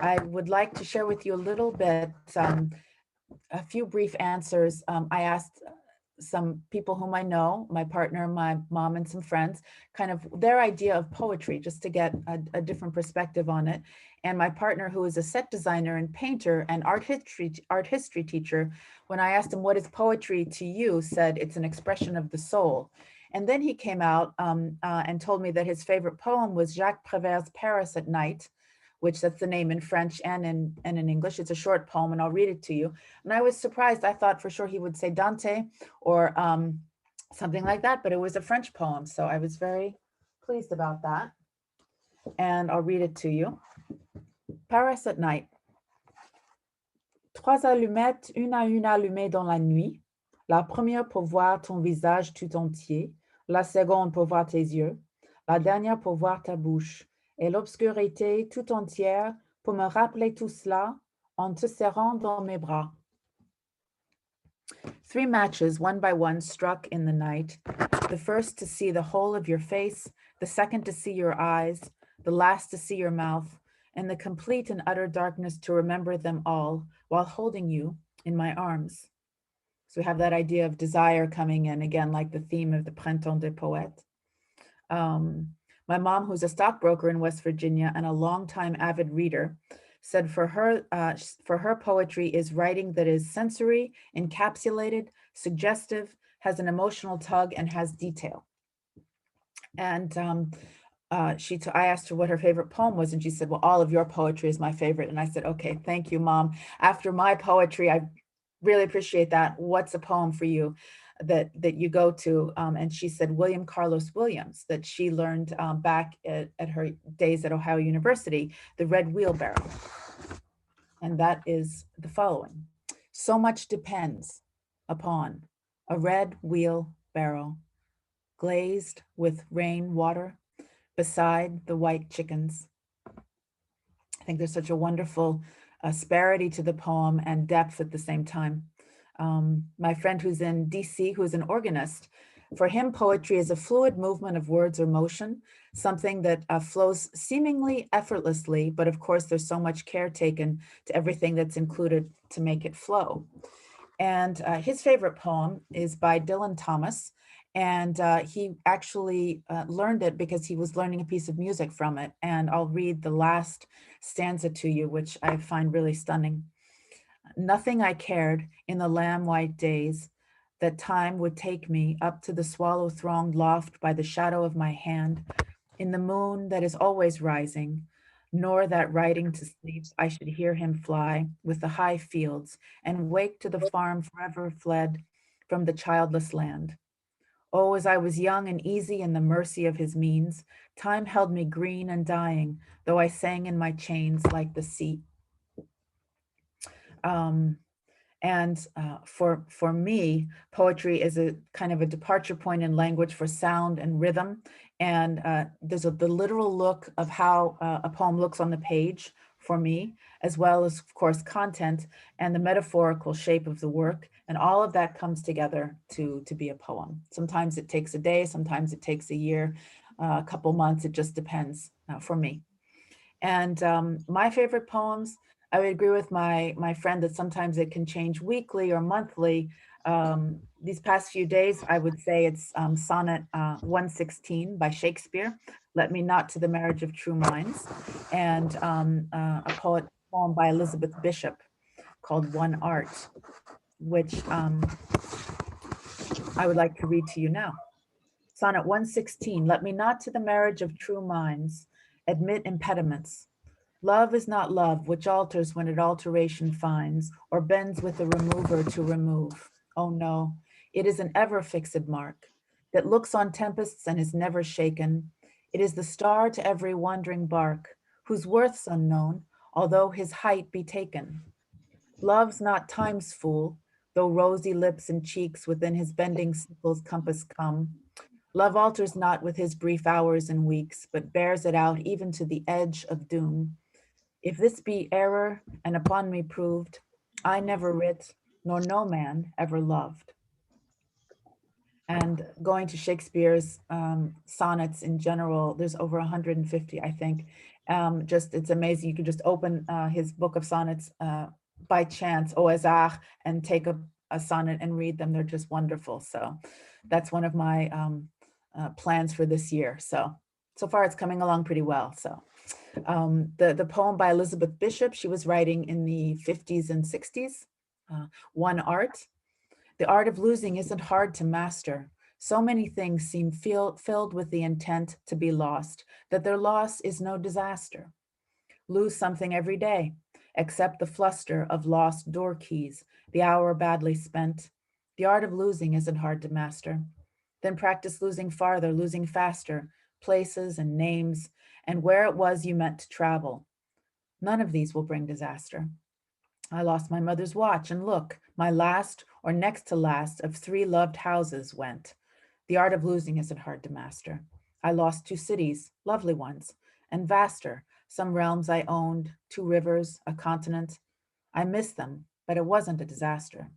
I would like to share with you a little bit, a few brief answers. I asked some people whom I know, my partner, my mom, and some friends, kind of their idea of poetry, just to get a different perspective on it. And my partner, who is a set designer and painter and art history teacher, when I asked him, what is poetry to you, said it's an expression of the soul. And then he came out and told me that his favorite poem was Jacques Prévert's Paris at Night, which that's the name in French and in English. It's a short poem, and I'll read it to you. And I was surprised. I thought for sure he would say Dante or something like that, but it was a French poem. So I was very pleased about that. And I'll read it to you. Paris at Night. Trois allumettes, une à une allumées dans la nuit. La première pour voir ton visage tout entier. La seconde pour voir tes yeux. La dernière pour voir ta bouche. Et l'obscurité tout entière pour me rappeler tout cela en te serrant dans mes bras. Three matches, one by one, struck in the night. The first to see the whole of your face, the second to see your eyes, the last to see your mouth, and the complete and utter darkness to remember them all while holding you in my arms. So we have that idea of desire coming in, again, like the theme of the Printemps des Poètes. My mom, who's a stockbroker in West Virginia and a longtime avid reader, said for her poetry is writing that is sensory, encapsulated, suggestive, has an emotional tug, and has detail. And I asked her what her favorite poem was, and she said, well, all of your poetry is my favorite. And I said, okay, thank you, Mom. After my poetry, I really appreciate that. What's a poem for you that you go to? And she said William Carlos Williams, that she learned back at her days at Ohio University, The Red Wheelbarrow. And that is the following. So much depends upon a red wheelbarrow, glazed with rain water beside the white chickens. I think there's such a wonderful asperity to the poem and depth at the same time. My friend who's in DC, who's an organist, for him, poetry is a fluid movement of words or motion, something that flows seemingly effortlessly, but of course there's so much care taken to everything that's included to make it flow. And his favorite poem is by Dylan Thomas, and he actually learned it because he was learning a piece of music from it. And I'll read the last stanza to you, which I find really stunning. Nothing I cared in the lamb-white days that time would take me up to the swallow-thronged loft by the shadow of my hand, in the moon that is always rising, nor that riding to sleep I should hear him fly with the high fields and wake to the farm forever fled from the childless land. Oh, as I was young and easy in the mercy of his means, time held me green and dying, though I sang in my chains like the sea. For me, poetry is a kind of a departure point in language for sound and rhythm. And there's the literal look of how a poem looks on the page for me, as well as, of course, content and the metaphorical shape of the work. And all of that comes together to be a poem. Sometimes it takes a day, sometimes it takes a year, a couple months, it just depends for me. And my favorite poems, I would agree with my friend that sometimes it can change weekly or monthly. These past few days, I would say it's Sonnet 116 by Shakespeare, Let Me Not to the Marriage of True Minds, and a poem by Elizabeth Bishop called One Art, which I would like to read to you now. Sonnet 116, let me not to the marriage of true minds admit impediments. Love is not love, which alters when it alteration finds, or bends with the remover to remove. Oh no, it is an ever fixed mark that looks on tempests and is never shaken. It is the star to every wandering bark, whose worth's unknown, although his height be taken. Love's not time's fool, though rosy lips and cheeks within his bending sickle's compass come. Love alters not with his brief hours and weeks, but bears it out even to the edge of doom. If this be error and upon me proved, I never writ, nor no man ever loved. And going to Shakespeare's sonnets in general, there's over 150, I think. Just, it's amazing. You can just open his book of sonnets by chance, au hasard, and take a sonnet and read them. They're just wonderful. So that's one of my plans for this year. So far it's coming along pretty well. So the poem by Elizabeth Bishop, she was writing in the 50s and 60s, One Art. The art of losing isn't hard to master. So many things seem filled with the intent to be lost, that their loss is no disaster. Lose something every day, except the fluster of lost door keys, the hour badly spent. The art of losing isn't hard to master. Then practice losing farther, losing faster, places and names, and where it was you meant to travel. None of these will bring disaster. I lost my mother's watch, and look, my last or next to last of 3 loved houses went. The art of losing isn't hard to master. I lost 2 cities, lovely ones, and vaster, some realms I owned, 2 rivers, a continent. I miss them, but it wasn't a disaster.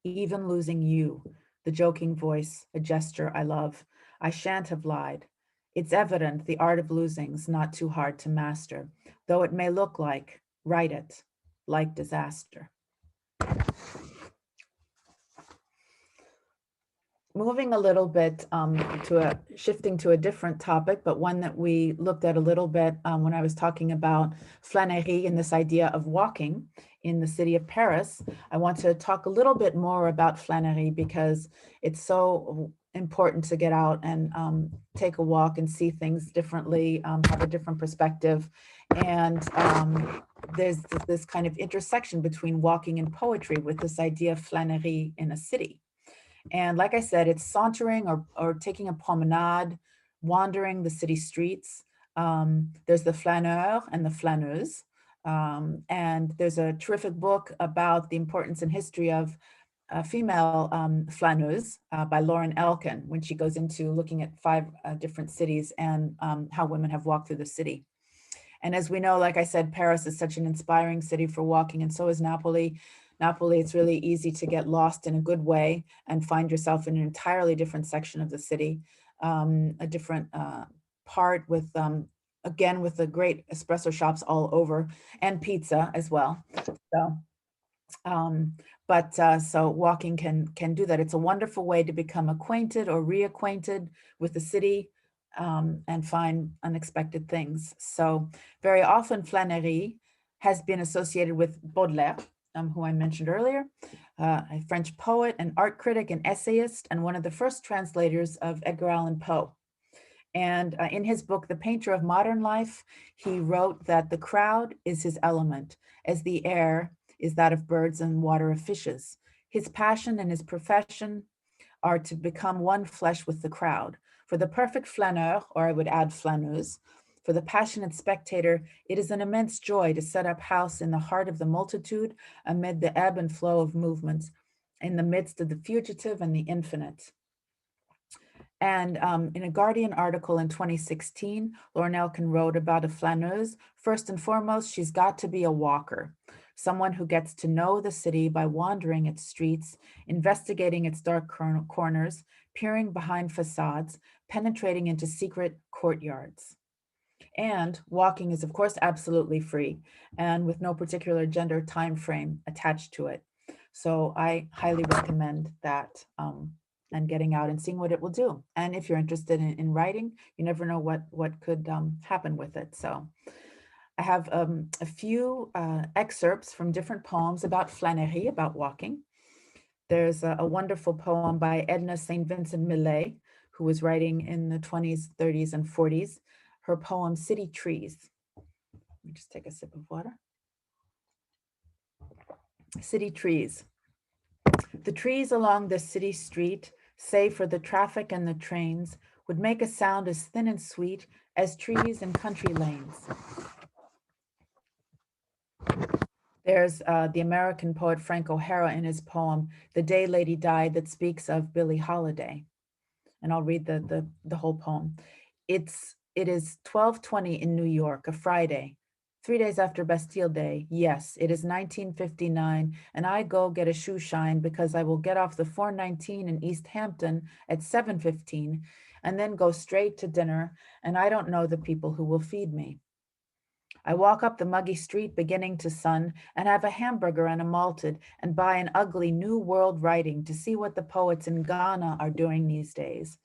Even losing you, the joking voice, a gesture I love, I shan't have lied. It's evident the art of losing's not too hard to master, though it may look like, write it, like disaster. Moving a little bit shifting to a different topic, but one that we looked at a little bit when I was talking about flânerie and this idea of walking in the city of Paris. I want to talk a little bit more about flânerie because it's so important to get out and take a walk and see things differently, have a different perspective. And there's this kind of intersection between walking and poetry with this idea of flânerie in a city. And like I said, it's sauntering or taking a promenade, wandering the city streets. There's the flâneur and the flâneuse. And there's a terrific book about the importance and history of female flâneuse by Lauren Elkin, when she goes into looking at 5 different cities and how women have walked through the city. And as we know, like I said, Paris is such an inspiring city for walking, and so is Napoli. Napoli, it's really easy to get lost in a good way and find yourself in an entirely different section of the city, a different part with, again, with the great espresso shops all over and pizza as well. So, so walking can do that. It's a wonderful way to become acquainted or reacquainted with the city and find unexpected things. So very often flânerie has been associated with Baudelaire, who I mentioned earlier, a French poet, an art critic, an essayist, and one of the first translators of Edgar Allan Poe. And in his book, The Painter of Modern Life, he wrote that the crowd is his element, as the air is that of birds and water of fishes. His passion and his profession are to become one flesh with the crowd. For the perfect flâneur, or I would add flâneuse, for the passionate spectator, it is an immense joy to set up house in the heart of the multitude amid the ebb and flow of movements, in the midst of the fugitive and the infinite. And in a Guardian article in 2016, Lauren Elkin wrote about a flâneuse. First and foremost, she's got to be a walker, someone who gets to know the city by wandering its streets, investigating its dark corners, peering behind facades, penetrating into secret courtyards. And walking is, of course, absolutely free and with no particular gender time frame attached to it. So I highly recommend that and getting out and seeing what it will do. And if you're interested in writing, you never know what could happen with it. So I have a few excerpts from different poems about flânerie, about walking. There's a wonderful poem by Edna St. Vincent Millay, who was writing in the 20s, 30s, and 40s. Her poem, City Trees. me just take a sip of water. City trees. The trees along the city street, save for the traffic and the trains, would make a sound as thin and sweet as trees in country lanes. There's the American poet Frank O'Hara in his poem, The Day Lady Died, that speaks of Billie Holiday. And I'll read the whole poem. It is 12:20 in New York, a Friday, 3 days after Bastille Day. Yes, it is 1959, and I go get a shoe shine because I will get off the 419 in East Hampton at 7:15 and then go straight to dinner, and I don't know the people who will feed me. I walk up the muggy street beginning to sun and have a hamburger and a malted and buy an ugly New World writing to see what the poets in Ghana are doing these days.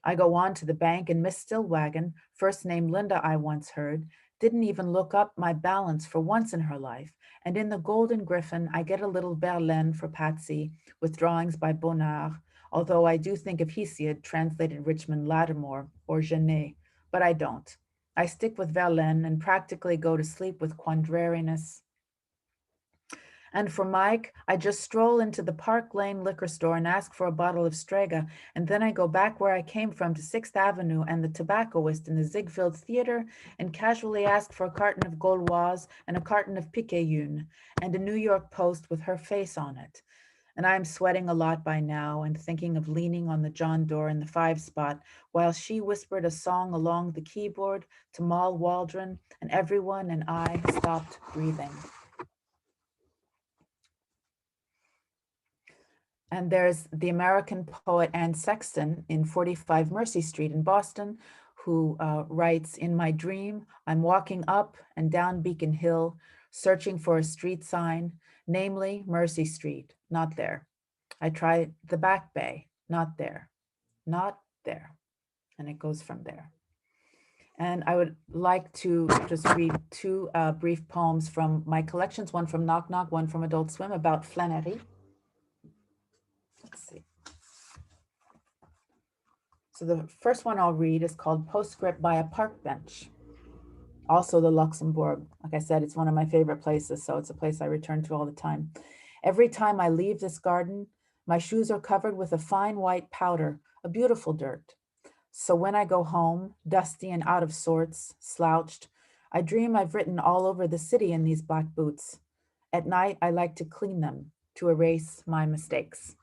I go on to the bank and Miss Stillwagon, first name Linda I once heard, didn't even look up my balance for once in her life. And in the Golden Griffin, I get a little Verlaine for Patsy with drawings by Bonnard, although I do think if Hesiod translated Richmond Lattimore or Genet, but I don't. I stick with Verlaine and practically go to sleep with quandrariness. And for Mike, I just stroll into the Park Lane liquor store and ask for a bottle of Strega, and then I go back where I came from to 6th Avenue and the tobaccoist in the Ziegfeld Theater and casually ask for a carton of Gauloise and a carton of Picayune and a New York Post with her face on it. And I'm sweating a lot by now and thinking of leaning on the John door in the 5 spot while she whispered a song along the keyboard to Mal Waldron, and everyone and I stopped breathing. And there's the American poet Anne Sexton in 45 Mercy Street in Boston, who writes, in my dream, I'm walking up and down Beacon Hill, searching for a street sign, namely Mercy Street, not there. I try the Back Bay, not there, not there. And it goes from there. And I would like to just read 2 brief poems from my collections, one from Knock Knock, one from Adult Swim, about flânerie. Let's see. So the first one I'll read is called Postscript by a Park Bench. Also the Luxembourg. Like I said, it's one of my favorite places, so it's a place I return to all the time. Every time I leave this garden, my shoes are covered with a fine white powder, a beautiful dirt. So when I go home, dusty and out of sorts, slouched, I dream I've written all over the city in these black boots. At night, I like to clean them, to erase my mistakes.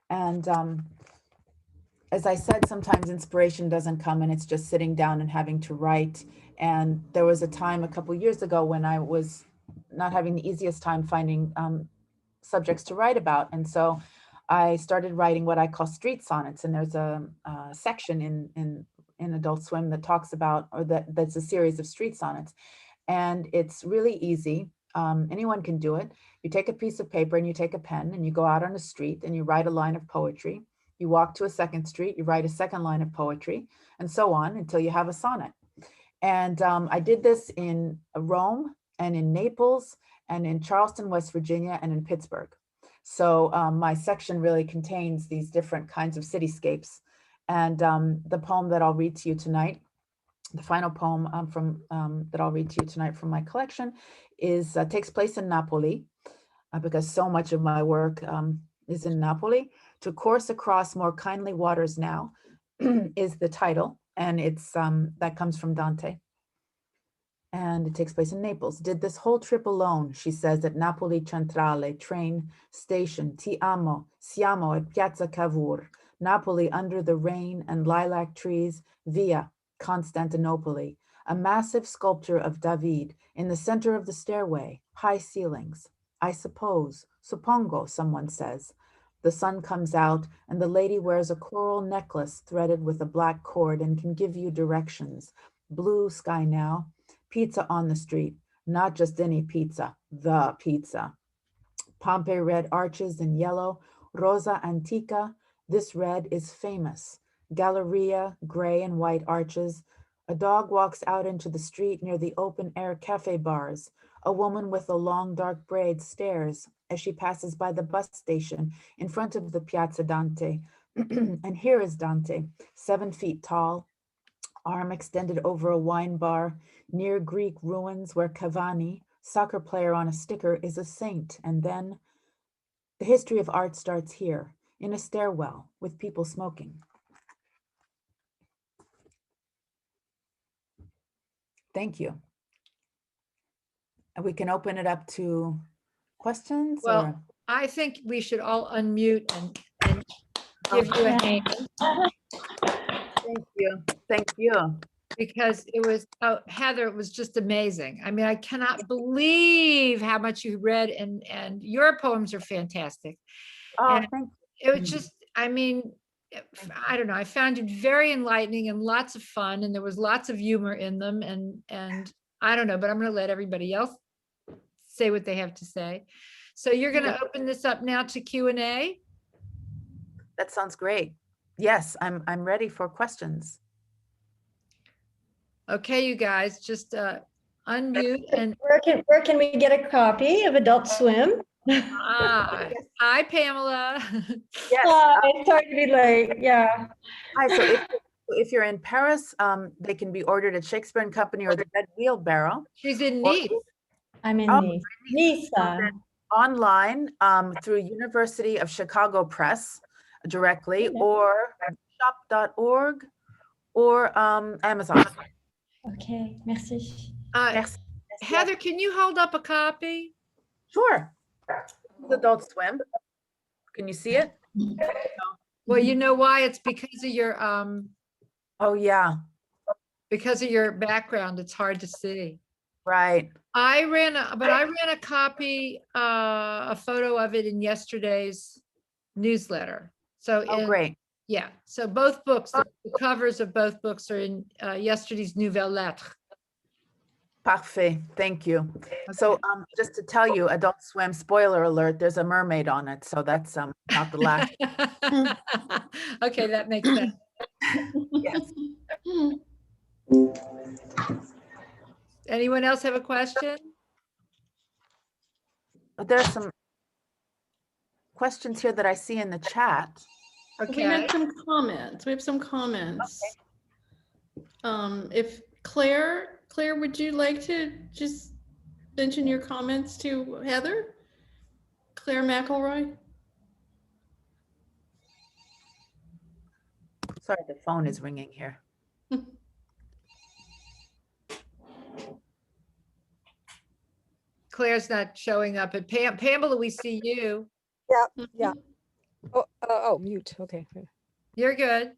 And as I said, sometimes inspiration doesn't come and it's just sitting down and having to write. And there was a time a couple years ago when I was not having the easiest time finding subjects to write about. And so I started writing what I call street sonnets. And there's a section in Adult Swim that talks about, or that's a series of street sonnets. And it's really easy. Anyone can do it. You take a piece of paper and you take a pen and you go out on the street and you write a line of poetry. You walk to a second street, you write a second line of poetry, and so on until you have a sonnet. And I did this in Rome and in Naples and in Charleston, West Virginia, and in Pittsburgh. So my section really contains these different kinds of cityscapes. And the poem that I'll read to you tonight, the final poem that I'll read to you tonight from my collection takes place in Napoli, because so much of my work is in Napoli. To Course Across More Kindly Waters Now is the title, and it's that comes from Dante. And it takes place in Naples. Did this whole trip alone, she says, at Napoli Centrale, train station, ti amo, siamo at Piazza Cavour, Napoli under the rain and lilac trees, via Constantinople, a massive sculpture of David in the center of the stairway, high ceilings. I suppose, suppongo, someone says. The sun comes out and the lady wears a coral necklace threaded with a black cord and can give you directions. Blue sky now. Pizza on the street, not just any pizza, the pizza. Pompeii red arches in yellow, Rosa Antica, this red is famous. Galleria, gray and white arches. A dog walks out into the street near the open air cafe bars. A woman with a long dark braid stares as she passes by the bus station in front of the Piazza Dante. And here is Dante, 7 feet tall, arm extended over a wine bar, near Greek ruins where Cavani, soccer player on a sticker, is a saint. And then the history of art starts here, in a stairwell with people smoking. Thank you. And we can open it up to questions or? Well, I think we should all unmute and give you a hand Thank you. Thank you. because it was, oh, Heather, it was just amazing. I mean, I cannot believe how much you read and your poems are fantastic. Oh, And thank it was just, I mean, I don't know, I found it very enlightening and lots of fun, and there was lots of humor in them, and I don't know, but I'm going to let everybody else say what they have to say. So you're going to open this up now to Q&A? That sounds great. Yes, I'm ready for questions. Okay, you guys, just unmute and Where can we get a copy of Adult Swim? hi, Pamela. Yes. It's hard to be late. Yeah. Hi, so if you're in Paris, they can be ordered at Shakespeare and Company or the Red Wheelbarrow. She's in Or- Nice. I'm in Oh, Nice. Nisa. Online through University of Chicago Press directly, or shop.org or Amazon. Okay, merci. Yes. Heather, can you hold up a copy? Sure. This is Adult Swim. Can you see it? Well, you know why? It's because of your Oh, yeah, because of your background. It's hard to see. right. I ran a copy, a photo of it in yesterday's newsletter. So Oh, great. yeah, so both books, the covers of both books are in yesterday's Nouvelle Lettre. Parfait. Thank you. So just to tell you, Adult Swim, spoiler alert, there's a mermaid on it. So that's not the last. Okay, that makes sense. Yes. Anyone else have a question? But there's some questions here that I see in the chat. We Okay, had some comments. We have some comments. If Claire, would you like to just mention your comments to Heather? Claire McElroy? Sorry, the phone is ringing here. Claire's not showing up, and Pamela, we see you. Yeah. Oh, mute. Okay. You're good.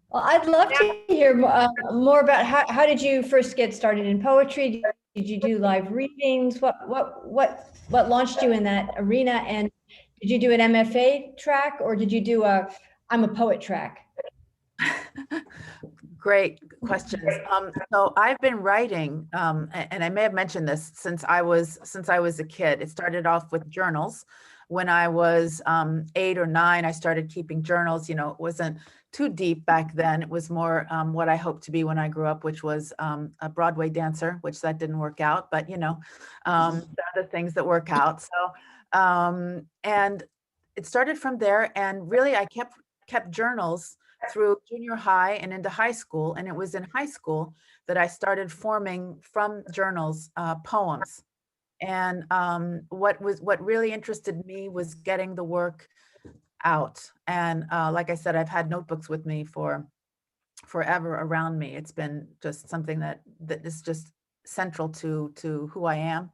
Well, I'd love to hear more about how did you first get started in poetry? Did you do live readings? What launched you in that arena? And did you do an MFA track, or did you do I'm a poet track? Great questions. So I've been writing, and I may have mentioned this since I was a kid. It started off with journals. When I was 8 or 9, I started keeping journals. You know, it wasn't too deep back then. It was more what I hoped to be when I grew up, which was a Broadway dancer, which that didn't work out. But you know, there are other things that work out. So and it started from there, and really I kept journals through junior high and into high school. And it was in high school that I started forming from journals poems. And what really interested me was getting the work out. And like I said, I've had notebooks with me for forever around me. It's been just something that is just central to who I am.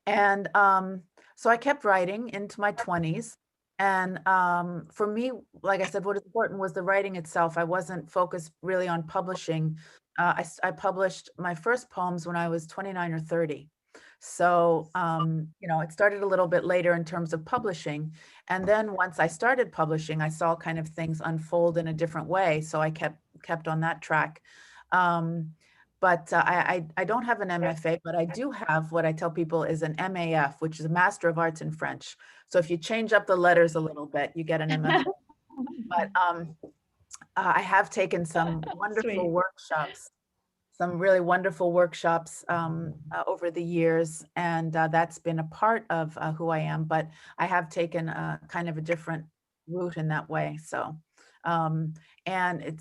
And so I kept writing into my 20s. And for me, like I said, what is important was the writing itself. I wasn't focused really on publishing. I published my first poems when I was 29 or 30. So, you know, it started a little bit later in terms of publishing. And then once I started publishing, I saw kind of things unfold in a different way. So I kept on that track. But I don't have an MFA, but I do have what I tell people is an MAF, which is a Master of Arts in French. So if you change up the letters a little bit, you get an MFA. But I have taken some wonderful workshops, some really wonderful workshops over the years. And that's been a part of who I am, but I have taken kind of a different route in that way. So, and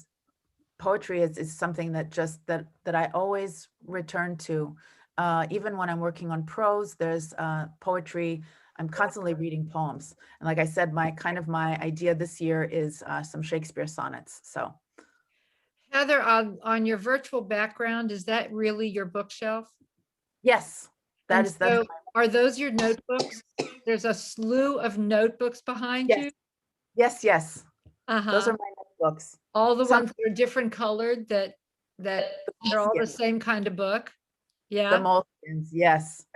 poetry is something that that I always return to. Even when I'm working on prose, there's poetry. I'm constantly reading poems. And like I said, my idea this year is some Shakespeare sonnets. So Heather, on your virtual background, is that really your bookshelf? yes, And that's so are those your notebooks? There's a slew of notebooks behind yes, you? yes, yes. Those Uh-huh. are my notebooks. All the Some- ones that are different colored that they're all the Yes. same kind of book? The Yeah. Moleskines, yes.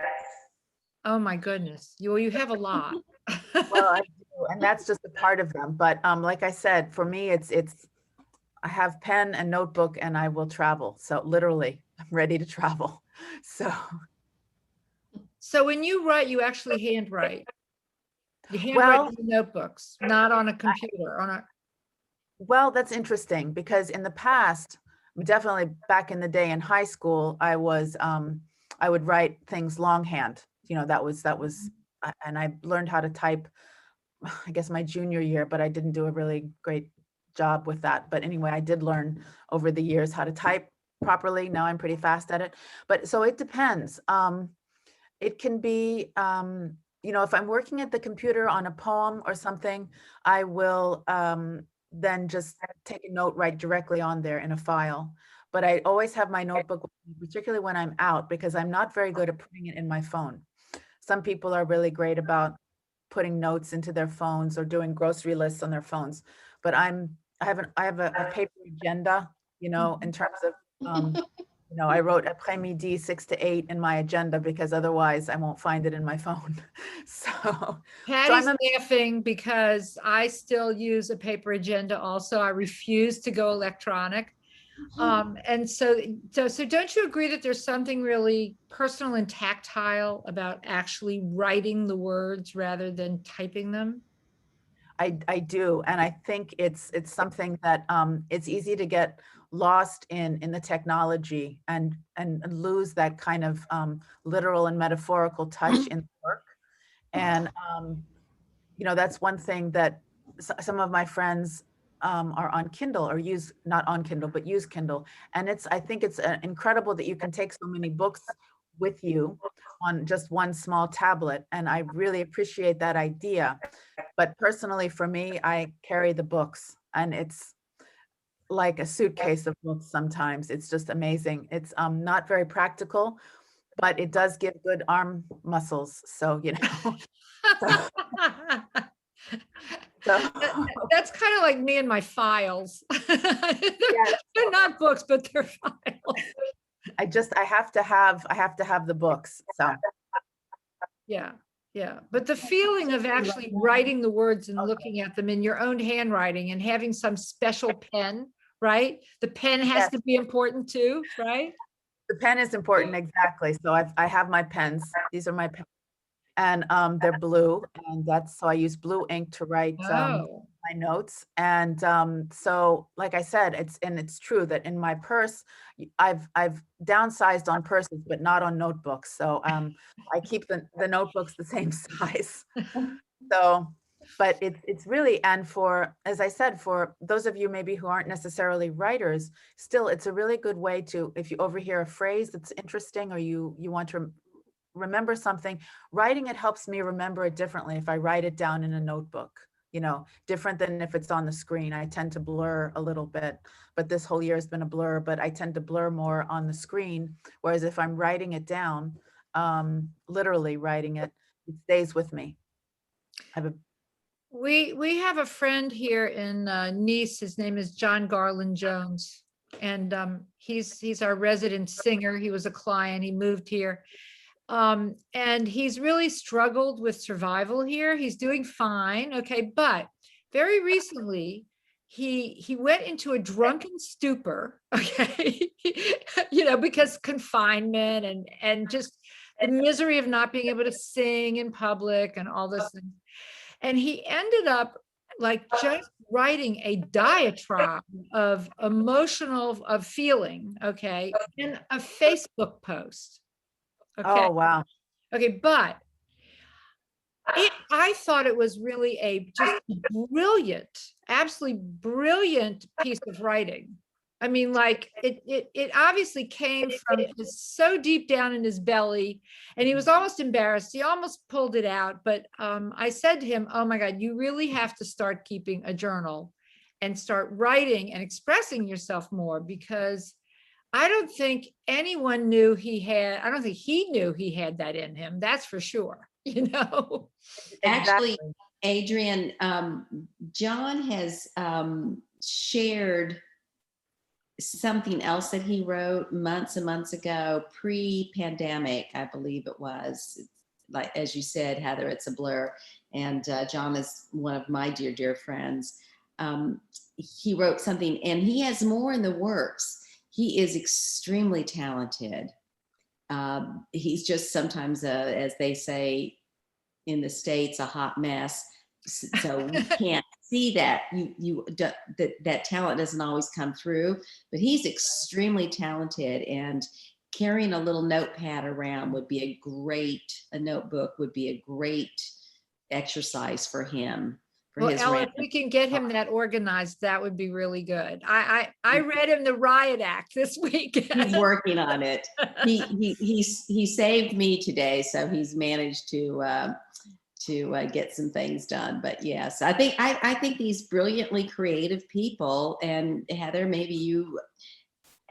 Oh my goodness. You have a lot. Well, I do, and that's just a part of them. But like I said, for me, it's I have pen and notebook, and I will travel. So literally, I'm ready to travel. So So when you write, you actually handwrite. You handwrite well, in the notebooks, not on a computer, on a, well, that's interesting because in the past, definitely back in the day in high school, I would write things longhand. You know, that was and I learned how to type, I guess my junior year, but I didn't do a really great job with that. But anyway, I did learn over the years how to type properly. Now I'm pretty fast at it. But so it depends. It can be, you know, if I'm working at the computer on a poem or something, I will then just take a note right directly on there in a file. But I always have my notebook, with me, particularly when I'm out, because I'm not very good at putting it in my phone. Some people are really great about putting notes into their phones or doing grocery lists on their phones. But I have a paper agenda, you know, in terms of, you know, I wrote Après Midi 6 to 8 in my agenda because otherwise I won't find it in my phone. So Patty's I'm laughing because I still use a paper agenda also. I refuse to go electronic. And so don't you agree that there's something really personal and tactile about actually writing the words rather than typing them? I do, and I think it's something that it's easy to get lost in the technology and lose that kind of literal and metaphorical touch in the work. And you know, that's one thing that some of my friends are on Kindle or use, not on Kindle, but use Kindle. And I think it's incredible that you can take so many books with you on just one small tablet. And I really appreciate that idea. But personally, for me, I carry the books, and it's like a suitcase of books sometimes. It's just amazing. It's not very practical, but it does give good arm muscles. So, you know. That's kind of like me and my files. They're not books, but they're files. I have to have the books. So yeah. But the feeling of actually writing the words and looking at them in your own handwriting and having some special pen, right? The pen has to be important too, right? The pen is important, exactly. So I have my pens. These are my pens. And they're blue, and so I use blue ink to write my notes. And so, like I said, it's true that in my purse, I've downsized on purses, but not on notebooks. So I keep the notebooks the same size. So, but it's really, and for, as I said, for those of you maybe who aren't necessarily writers, still, it's a really good way to, if you overhear a phrase that's interesting or you want to remember something, writing it helps me remember it differently if I write it down in a notebook, you know, different than if it's on the screen. I tend to blur a little bit, but this whole year has been a blur, but I tend to blur more on the screen. Whereas if I'm writing it down, literally writing it, it stays with me. We have a friend here in Nice. His name is John Garland Jones, and he's our resident singer. He was a client. He moved here. And he's really struggled with survival here. He's doing fine. Okay. But very recently, he went into a drunken stupor. Okay. You know, because confinement and just the misery of not being able to sing in public and all this thing. And he ended up like just writing a diatribe of of feeling, okay, in a Facebook post. Okay. Oh, wow. Okay, but I thought it was really a just brilliant, absolutely brilliant piece of writing. I mean, like it obviously came from so deep down in his belly, and he was almost embarrassed. He almost pulled it out. But I said to him, "Oh my God, you really have to start keeping a journal and start writing and expressing yourself more, because I don't think anyone knew he had, I don't think he knew he had that in him. That's for sure, you know?" Actually, Adrian, John has shared something else that he wrote months and months ago, pre-pandemic, I believe it was. Like, as you said, Heather, it's a blur. And John is one of my dear, dear friends. He wrote something, and he has more in the works. He is extremely talented. He's just sometimes, as they say in the States, a hot mess. So we can't see that that talent doesn't always come through, but he's extremely talented, and carrying a little notepad around would be a notebook would be a great exercise for him. For Well, his Ella, if random we can get him that organized, that would be really good. I read him the Riot Act this week. He's working on it. He saved me today, so he's managed to get some things done. But yes, I think these brilliantly creative people, and Heather, maybe you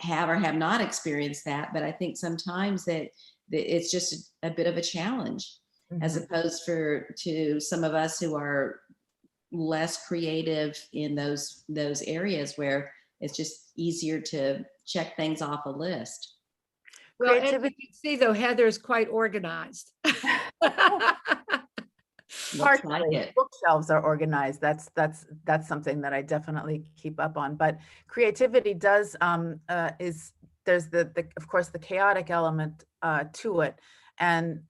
have or have not experienced that, but I think sometimes that it's just a bit of a challenge, as opposed to some of us who are less creative in those areas where it's just easier to check things off a list. Well, and you can see though, Heather's quite organized. Looks like it. Bookshelves are organized. That's something that I definitely keep up on. But creativity does there's of course the chaotic element to it, and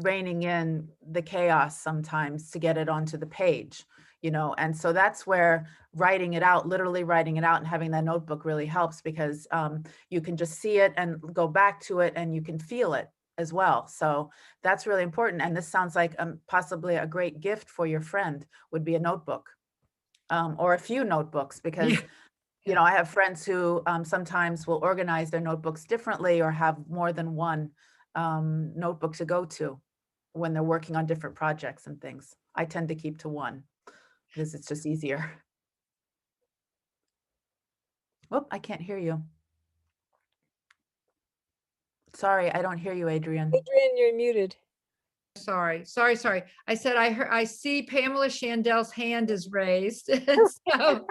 reining in the chaos sometimes to get it onto the page, you know. And so that's where writing it out, literally writing it out, and having that notebook really helps, because you can just see it and go back to it, and you can feel it as well. So that's really important. And this sounds like possibly a great gift for your friend would be a notebook, or a few notebooks, because you know, I have friends who sometimes will organize their notebooks differently, or have more than one notebook to go to when they're working on different projects and things. I tend to keep to one because it's just easier. Oh, I can't hear you. Sorry, I don't hear you, Adrian. Adrian, you're muted. Sorry. I said, I see Pamela Shandel's hand is raised. So,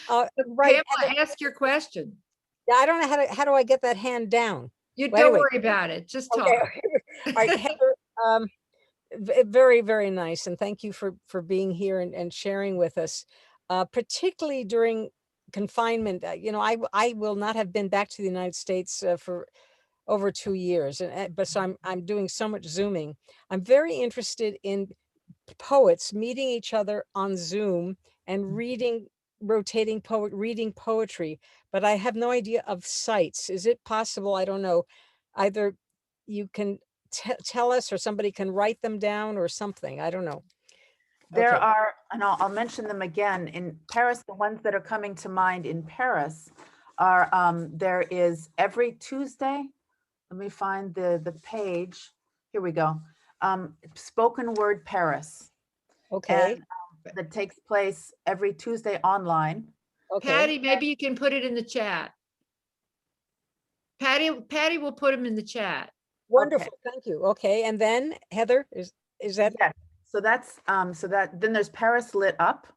Right. Pamela, ask your question. Yeah, I don't know how do I get that hand down? You Well, don't anyway. worry about it. Just talk. Okay. All right, Heather, very, very nice. And thank you for being here and sharing with us, particularly during confinement. You know, I will not have been back to the United States for over 2 years, but so I'm doing so much Zooming. I'm very interested in poets meeting each other on Zoom and reading poetry, but I have no idea of sites. Is it possible? I don't know. Either you can tell us, or somebody can write them down or something. I don't know. There Okay. are, and I'll mention them again. In Paris, the ones that are coming to mind in Paris are, there is every Tuesday. Let me find the page. Here we go. Spoken Word Paris. Okay. And that takes place every Tuesday online. Okay. Patty, maybe you can put it in the chat. Patty will put them in the chat. Wonderful. Okay. Thank you. Okay. And then Heather, is that? Yes. So that's, then there's Paris Lit Up.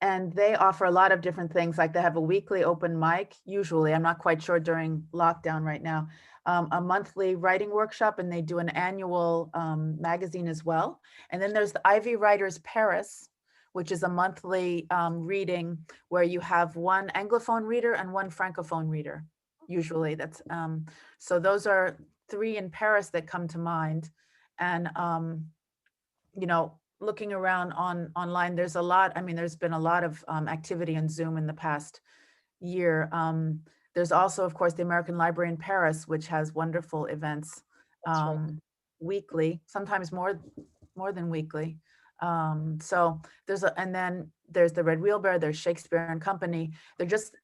And they offer a lot of different things. Like they have a weekly open mic, usually, I'm not quite sure during lockdown right now, a monthly writing workshop, and they do an annual magazine as well. And then there's the Ivy Writers Paris, which is a monthly reading where you have one Anglophone reader and one Francophone reader. Usually that's, so those are 3 in Paris that come to mind. And, you know, looking around online, there's a lot, I mean, there's been a lot of activity on Zoom in the past year. There's also, of course, the American Library in Paris, which has wonderful events weekly, sometimes more than weekly. So and then there's the Red Wheelbarrow, there's Shakespeare and Company. They're just,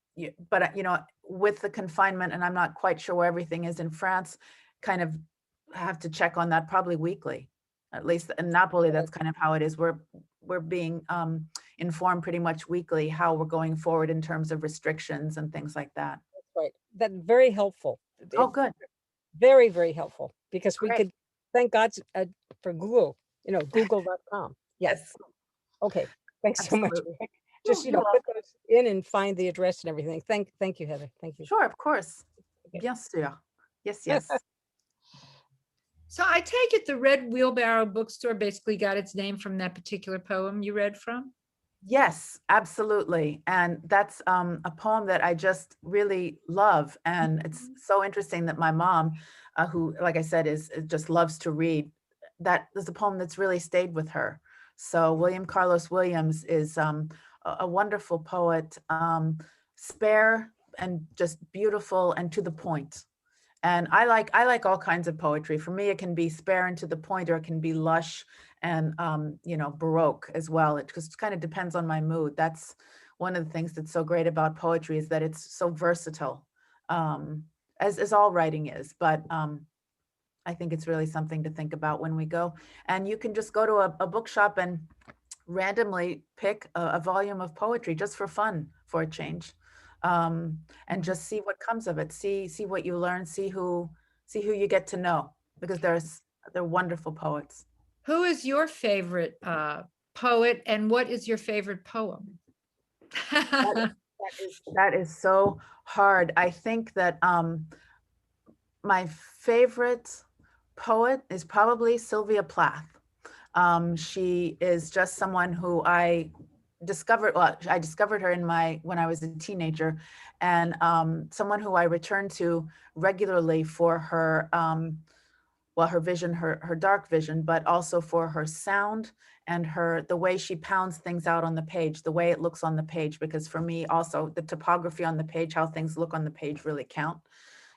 but with the confinement, and I'm not quite sure where everything is in France, kind of have to check on that probably weekly. At least in Napoli, that's kind of how it is. We're being informed pretty much weekly how we're going forward in terms of restrictions and things like that. That's right. That very helpful. Oh, good. Very, very helpful, because we Great. could, thank God for Google, google.com. Yes. Okay. Thanks so much. Absolutely. Just, You're put those in and find the address and everything. Thank you, Heather. Thank you. Sure, of course. Bien sûr. Yes, yes. So I take it the Red Wheelbarrow bookstore basically got its name from that particular poem you read from? Yes, absolutely. And that's a poem that I just really love. And it's so interesting that my mom, who, like I said, just loves to read, that is a poem that's really stayed with her. So William Carlos Williams is a wonderful poet, spare and just beautiful and to the point. And I like all kinds of poetry. For me, it can be spare and to the point, or it can be lush and Baroque as well. It just kind of depends on my mood. That's one of the things that's so great about poetry, is that it's so versatile, as all writing is. But I think it's really something to think about when we go. And you can just go to a bookshop and randomly pick a volume of poetry just for fun, for a change. And just see what comes of it. See what you learn. See who you get to know, because they're wonderful poets. Who is your favorite poet, and what is your favorite poem? That is so hard. I think that my favorite poet is probably Sylvia Plath. She is just someone who I discovered her when I was a teenager, and someone who I return to regularly for her her vision, her dark vision, but also for her sound and the way she pounds things out on the page, the way it looks on the page. Because for me also, the topography on the page, how things look on the page really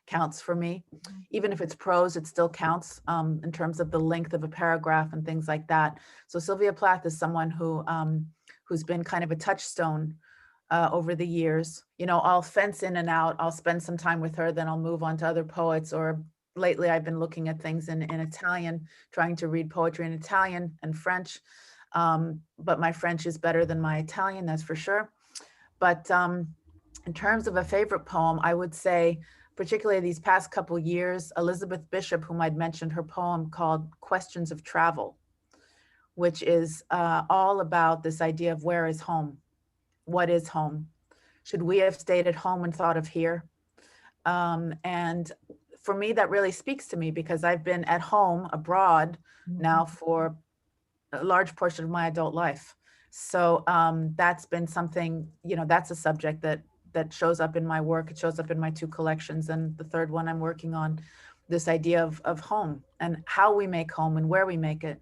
counts for me. Even if it's prose, it still counts in terms of the length of a paragraph and things like that. So Sylvia Plath is someone who's been kind of a touchstone over the years. I'll fence in and out. I'll spend some time with her, then I'll move on to other poets. Or lately I've been looking at things in Italian, trying to read poetry in Italian and French. But my French is better than my Italian, that's for sure. But in terms of a favorite poem, I would say, particularly these past couple years, Elizabeth Bishop, whom I'd mentioned, her poem called Questions of Travel, which is all about this idea of where is home? What is home? Should we have stayed at home and thought of here? And for me, that really speaks to me, because I've been at home abroad now for a large portion of my adult life. So that's been something, that's a subject that shows up in my work. It shows up in my 2 collections, and the 3rd one I'm working on, this idea of home and how we make home and where we make it.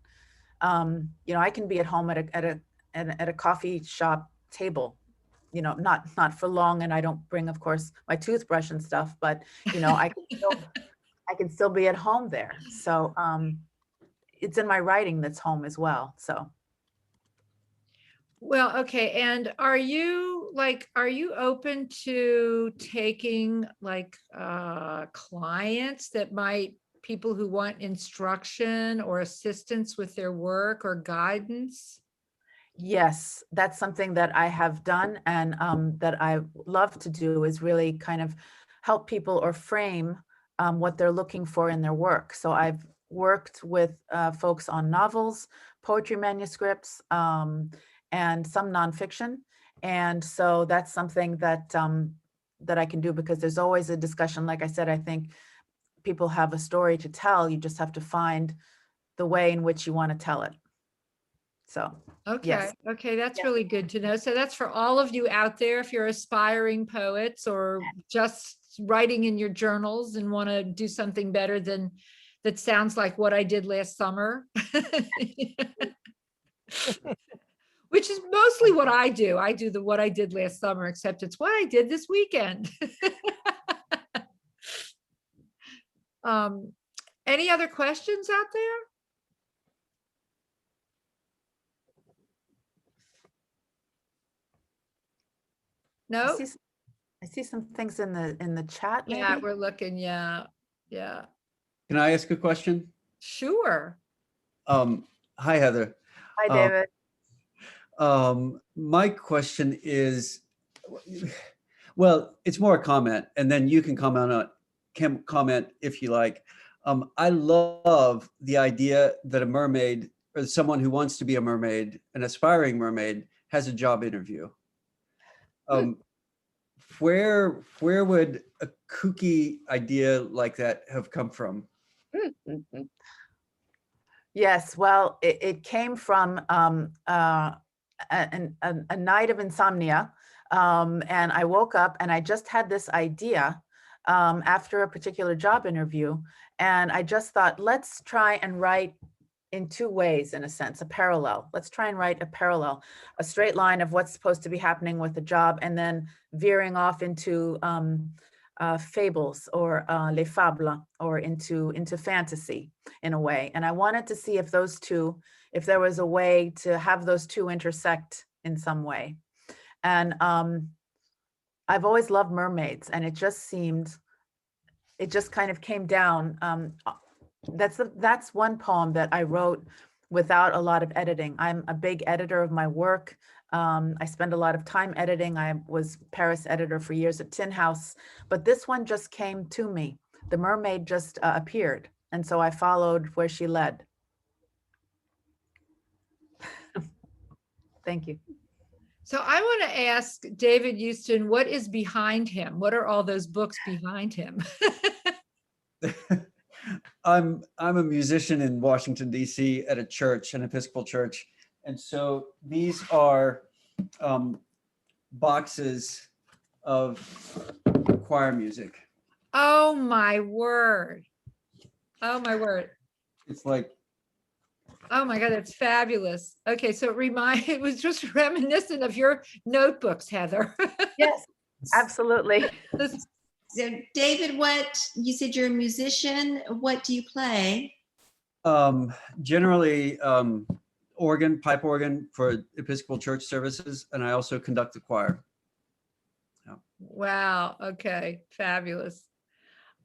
I can be at home at a coffee shop table, not for long, and I don't bring, of course, my toothbrush and stuff, but I can still be at home there. So it's in my writing that's home as well. So. Well, okay. And are you open to taking clients people who want instruction or assistance with their work or guidance? Yes, that's something that I have done, and that I love to do, is really kind of help people or frame what they're looking for in their work. So I've worked with folks on novels, poetry manuscripts, and some nonfiction. And so that's something that I can do, because there's always a discussion. Like I said, I think people have a story to tell. You just have to find the way in which you want to tell it. So, okay. Yes. Okay. That's really good to know. So that's for all of you out there, if you're aspiring poets or just writing in your journals and want to do something better than that sounds like what I did last summer. Which is mostly what I do. I do what I did last summer, except it's what I did this weekend. Any other questions out there? No? I see some things in the chat, maybe? Yeah, we're looking, yeah, yeah. Can I ask a question? Sure. Hi, Heather. Hi, Um, David. My question is, well, it's more a comment, and then you can comment if you like. I love the idea that a mermaid or someone who wants to be a mermaid, an aspiring mermaid, has a job interview. Where would a kooky idea like that have come from? Yes, well, it came from a night of insomnia. And I woke up and I just had this idea after a particular job interview. And I just thought, let's try and write in two ways, in a sense, a parallel. Let's try and write a parallel, a straight line of what's supposed to be happening with the job, and then veering off into fables or les fables, or into fantasy in a way. And I wanted to see if those two, if there was a way to have those two intersect in some way. And I've always loved mermaids, and it just kind of came down. That's one poem that I wrote without a lot of editing. I'm a big editor of my work. I spend a lot of time editing. I was Paris editor for years at Tin House, but this one just came to me. The mermaid just appeared, and so I followed where she led. Thank you. So I want to ask David Houston, what is behind him? What are all those books behind him? I'm a musician in Washington, D.C. at a church, an Episcopal church. And so these are boxes of choir music. Oh my word. Oh my word. It's like, oh my God, that's fabulous. Okay, so it was just reminiscent of your notebooks, Heather. Yes, absolutely. So David, you said you're a musician. What do you play? generally organ, pipe organ for Episcopal church services, and I also conduct the choir. Yeah. Wow. Okay. Fabulous.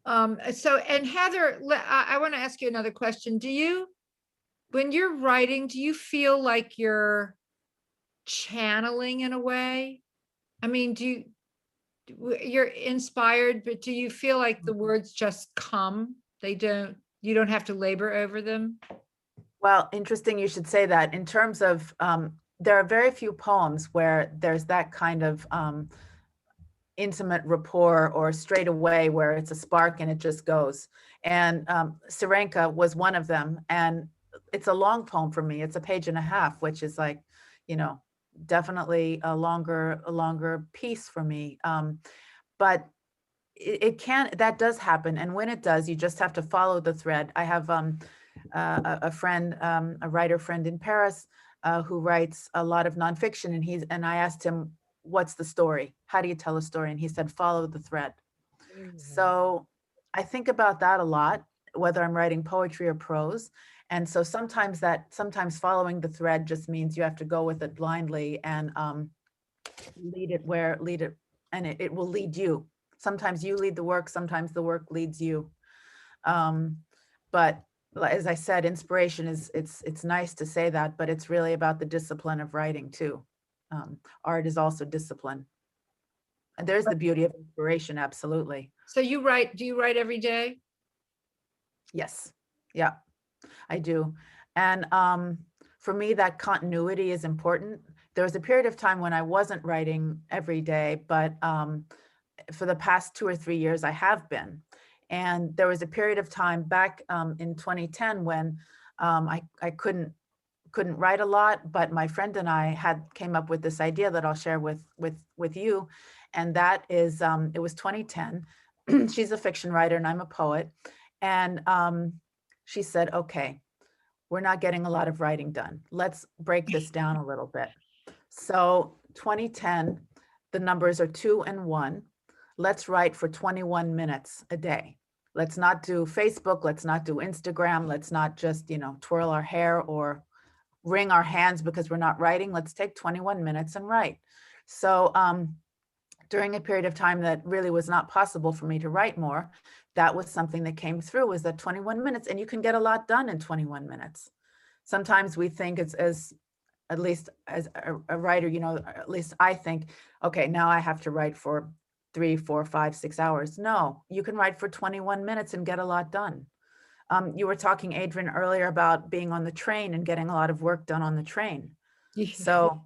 And Heather, I want to ask you another question. When you're writing, do you feel like you're channeling in a way? I mean, you're inspired, but do you feel like the words just come? You don't have to labor over them? Well, interesting you should say that. In terms of, there are very few poems where there's that kind of intimate rapport or straight away where it's a spark and it just goes. And Serenka was one of them. And it's a long poem for me. It's a page and a half, which is like, definitely a longer piece for me. But that does happen. And when it does, you just have to follow the thread. I have a friend, a writer friend in Paris who writes a lot of nonfiction, and I asked him, what's the story? How do you tell a story? And he said, follow the thread. Mm-hmm. So I think about that a lot, whether I'm writing poetry or prose. And so sometimes following the thread just means you have to go with it blindly and lead it, and it will lead you. Sometimes you lead the work, sometimes the work leads you. But as I said, inspiration it's nice to say that, but it's really about the discipline of writing too. Art is also discipline. And there's the beauty of inspiration, absolutely. So do you write every day? Yes, yeah, I do. And for me, that continuity is important. There was a period of time when I wasn't writing every day, but for the past 2 or 3 years, I have been. And there was a period of time back in 2010 when I couldn't write a lot, but my friend and I came up with this idea that I'll share with you. And that is, it was 2010. She's a fiction writer and I'm a poet. And she said, okay, we're not getting a lot of writing done. Let's break this down a little bit. So 2010, the numbers are 2 and 1. Let's write for 21 minutes a day. Let's not do Facebook. Let's not do Instagram. Let's not just, twirl our hair or wring our hands because we're not writing. Let's take 21 minutes and write. So during a period of time that really was not possible for me to write more, that was something that came through, was that 21 minutes, and you can get a lot done in 21 minutes. Sometimes we think it's at least as a writer, you know, at least I think, okay, now I have to write for 3, 4, 5, 6 hours. No, you can write for 21 minutes and get a lot done. You were talking, Adrian, earlier about being on the train and getting a lot of work done on the train. So,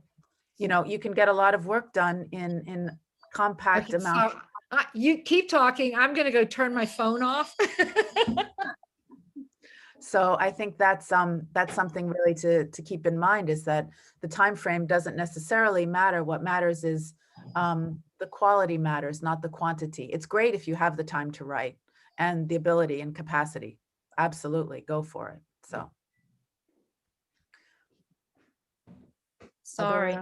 you know, you can get a lot of work done in compact Okay, amounts. so you keep talking. I'm going to go turn my phone off. So I think that's something really to keep in mind, is that the time frame doesn't necessarily matter. What matters is the quality matters, not the quantity. It's great if you have the time to write and the ability and capacity. Absolutely, go for it. So. Sorry.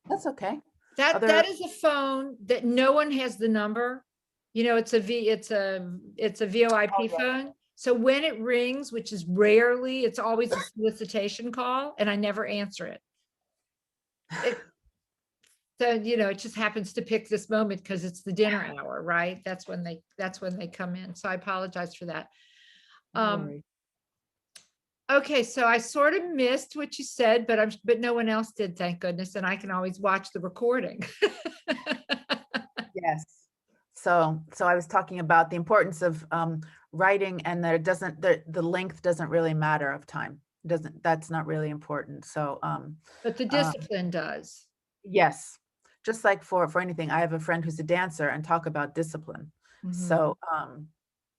That's okay. That is a phone that no one has the number. You know, it's a VoIP phone. So when it rings, which is rarely, it's always a solicitation call, and I never answer it. So, you know, it just happens to pick this moment because it's the dinner hour, right? That's when they come in. So I apologize for that. Okay, so I sort of missed what you said, but no one else did, thank goodness, and I can always watch the recording. Yes. So I was talking about the importance of writing, and there doesn't, the length doesn't really matter of time. That's not really important. So But the discipline does. Yes. Just like for anything, I have a friend who's a dancer, and talk about discipline. So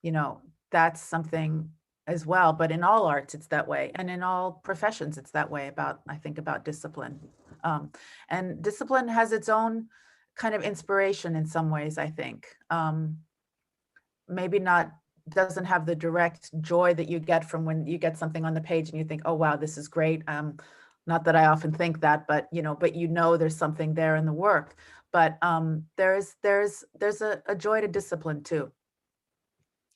you know, that's something as well, but in all arts it's that way, and in all professions it's that way, I think about discipline. And discipline has its own kind of inspiration in some ways, I think. Maybe doesn't have the direct joy that you get from when you get something on the page and you think, oh wow, this is great. Not that I often think that, but you know there's something there in the work. But there's a joy to discipline too,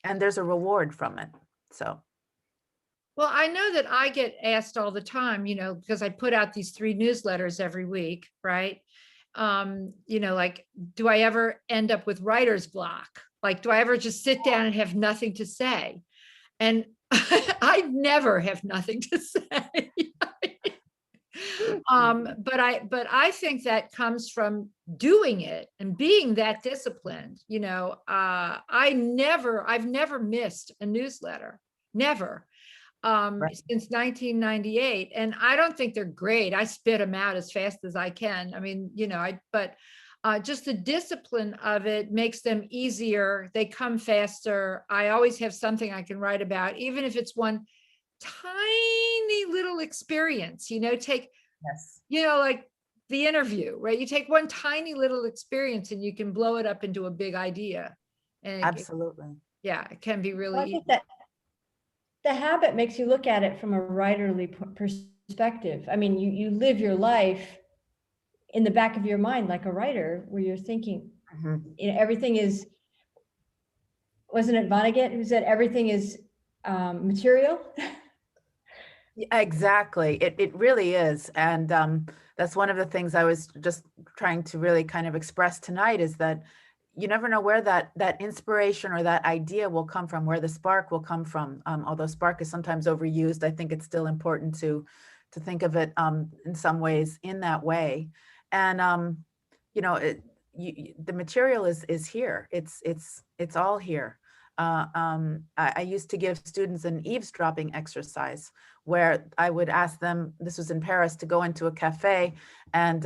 and there's a reward from it. So. Well, I know that I get asked all the time, you know, because I put out these 3 newsletters every week, right? You know, like, do I ever end up with writer's block? Like, do I ever just sit down and have nothing to say? And I never have nothing to say. But I think that comes from doing it and being that disciplined. You know, I've never missed a newsletter, never. Since 1998, and I don't think they're great. I spit them out as fast as I can. I mean, you know, but just the discipline of it makes them easier. They come faster. I always have something I can write about, even if it's one tiny little experience, you know, you know, like the interview, right? You take one tiny little experience and you can blow it up into a big idea. And absolutely. It can be really Well, I think that the habit makes you look at it from a writerly perspective. I mean, you live your life in the back of your mind like a writer, where you're thinking, you know, everything is, wasn't it Vonnegut who said everything is material? Exactly. It really is. And that's one of the things I was just trying to really kind of express tonight, is that you never know where that inspiration or that idea will come from, where the spark will come from. Although spark is sometimes overused, I think it's still important to think of it in some ways in that way. And you know, the material is here. It's all here. I used to give students an eavesdropping exercise where I would ask them, this was in Paris, to go into a cafe and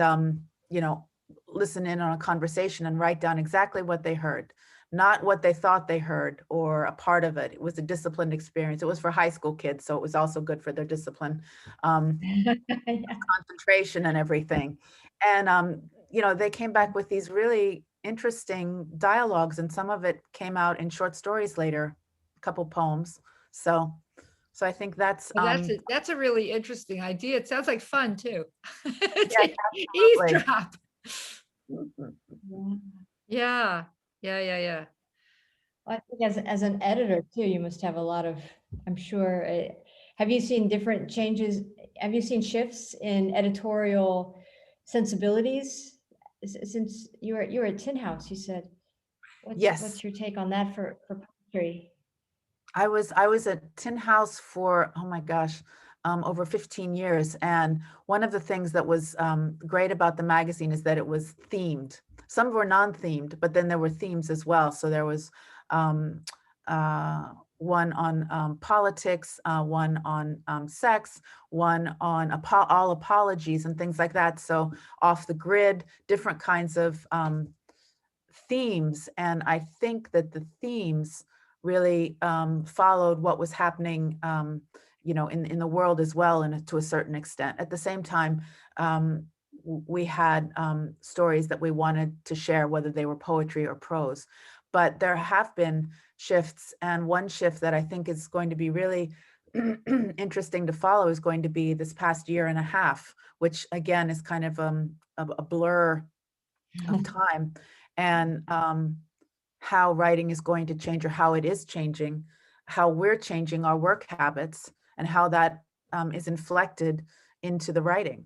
you know, listen in on a conversation and write down exactly what they heard, not what they thought they heard or a part of it. It was a disciplined experience. It was for high school kids, so it was also good for their discipline, concentration and everything. And you know, they came back with these really interesting dialogues, and some of it came out in short stories later, a couple poems. So I think that's a really interesting idea. It sounds like fun too. Eavesdrop. Yeah. I think as an editor too, you must have a lot of, I'm sure, have you seen different changes? Have you seen shifts in editorial sensibilities since you're at Tin House, you said, Yes. what's your take on that for poetry? I was at Tin House for, oh my gosh, over 15 years. And one of the things that was great about the magazine is that it was themed. Some were non-themed, but then there were themes as well. So there was one on politics, one on sex, one on all apologies and things like that. So off the grid, different kinds of themes. And I think that the themes really followed what was happening, in the world as well, and to a certain extent. At the same time, we had stories that we wanted to share, whether they were poetry or prose. But there have been shifts, and one shift that I think is going to be really interesting to follow is going to be this past year and a half, which again is kind of a blur of time, and how writing is going to change, or how it is changing, how we're changing our work habits, and how that is inflected into the writing.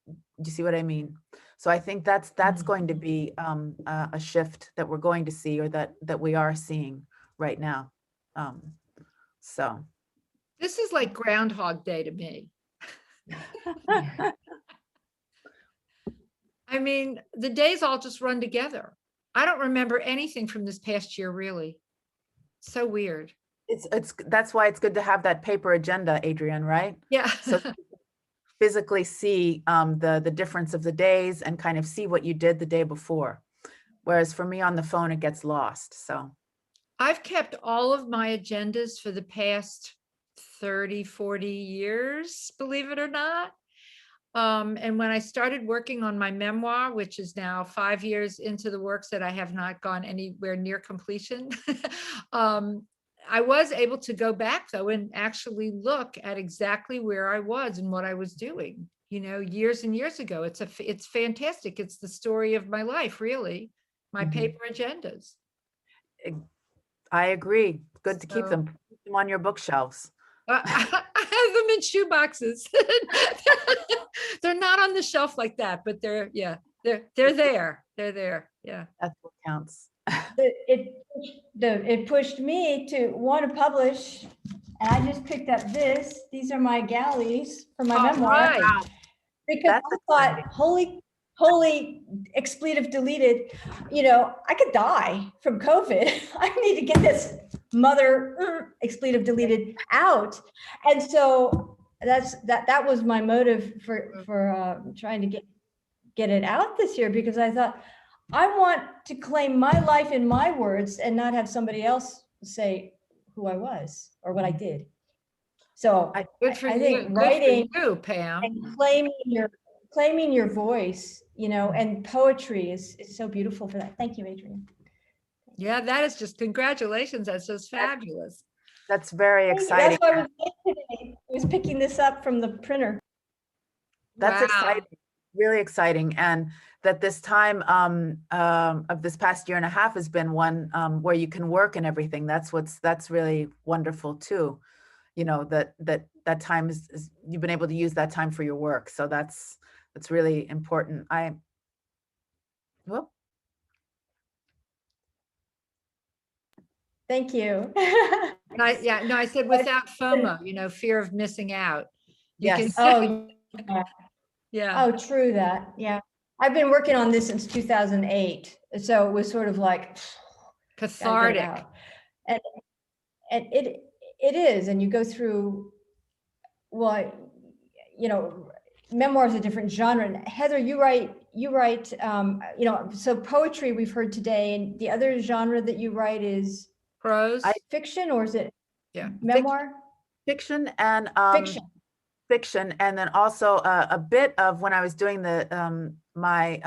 Do you see what I mean? So I think that's going to be a shift that we're going to see, or that we are seeing right now. So This is like Groundhog Day to me. I mean, the days all just run together. I don't remember anything from this past year, really. So weird. That's why it's good to have that paper agenda, Adrian, right? Yeah. So physically see the difference of the days and kind of see what you did the day before. Whereas for me on the phone, it gets lost. So I've kept all of my agendas for the past 30, 40 years, believe it or not. And when I started working on my memoir, which is now 5 years into the works that I have not gone anywhere near completion, I was able to go back though and actually look at exactly where I was and what I was doing, years and years ago. It's fantastic. It's the story of my life, really, my paper agendas. I agree. Good to keep them on your bookshelves. I have them in shoe boxes. They're not on the shelf like that, but they're there. They're there. Yeah. That's what counts. It pushed me to want to publish, and I just picked up this. These are my galleys for my memoir. Right. Because I thought, holy expletive deleted, I could die from COVID. I need to get this mother expletive deleted out. And so that was my motive for trying to get it out this year, because I thought, I want to claim my life in my words and not have somebody else say who I was or what I did. So I think writing, Pam, and claiming your voice, and poetry is so beautiful for that. Thank you, Adrian. Yeah, that is just congratulations. That's just fabulous. That's very exciting. That's why I was late today. I was picking this up from the printer. That's exciting, really exciting. And that this time of this past year and a half has been one where you can work and everything. That's really wonderful too. That time is you've been able to use that time for your work. So that's really important. Thank you. I said without FOMO, fear of missing out. Yes. Yeah. Oh, true that. Yeah. I've been working on this since 2008. So it was sort of like cathartic. And it is. And you go through, memoir is a different genre. And Heather, you write, so poetry we've heard today, and the other genre that you write is prose, fiction, or is it memoir? Fiction and fiction, and then also a bit of, when I was doing the my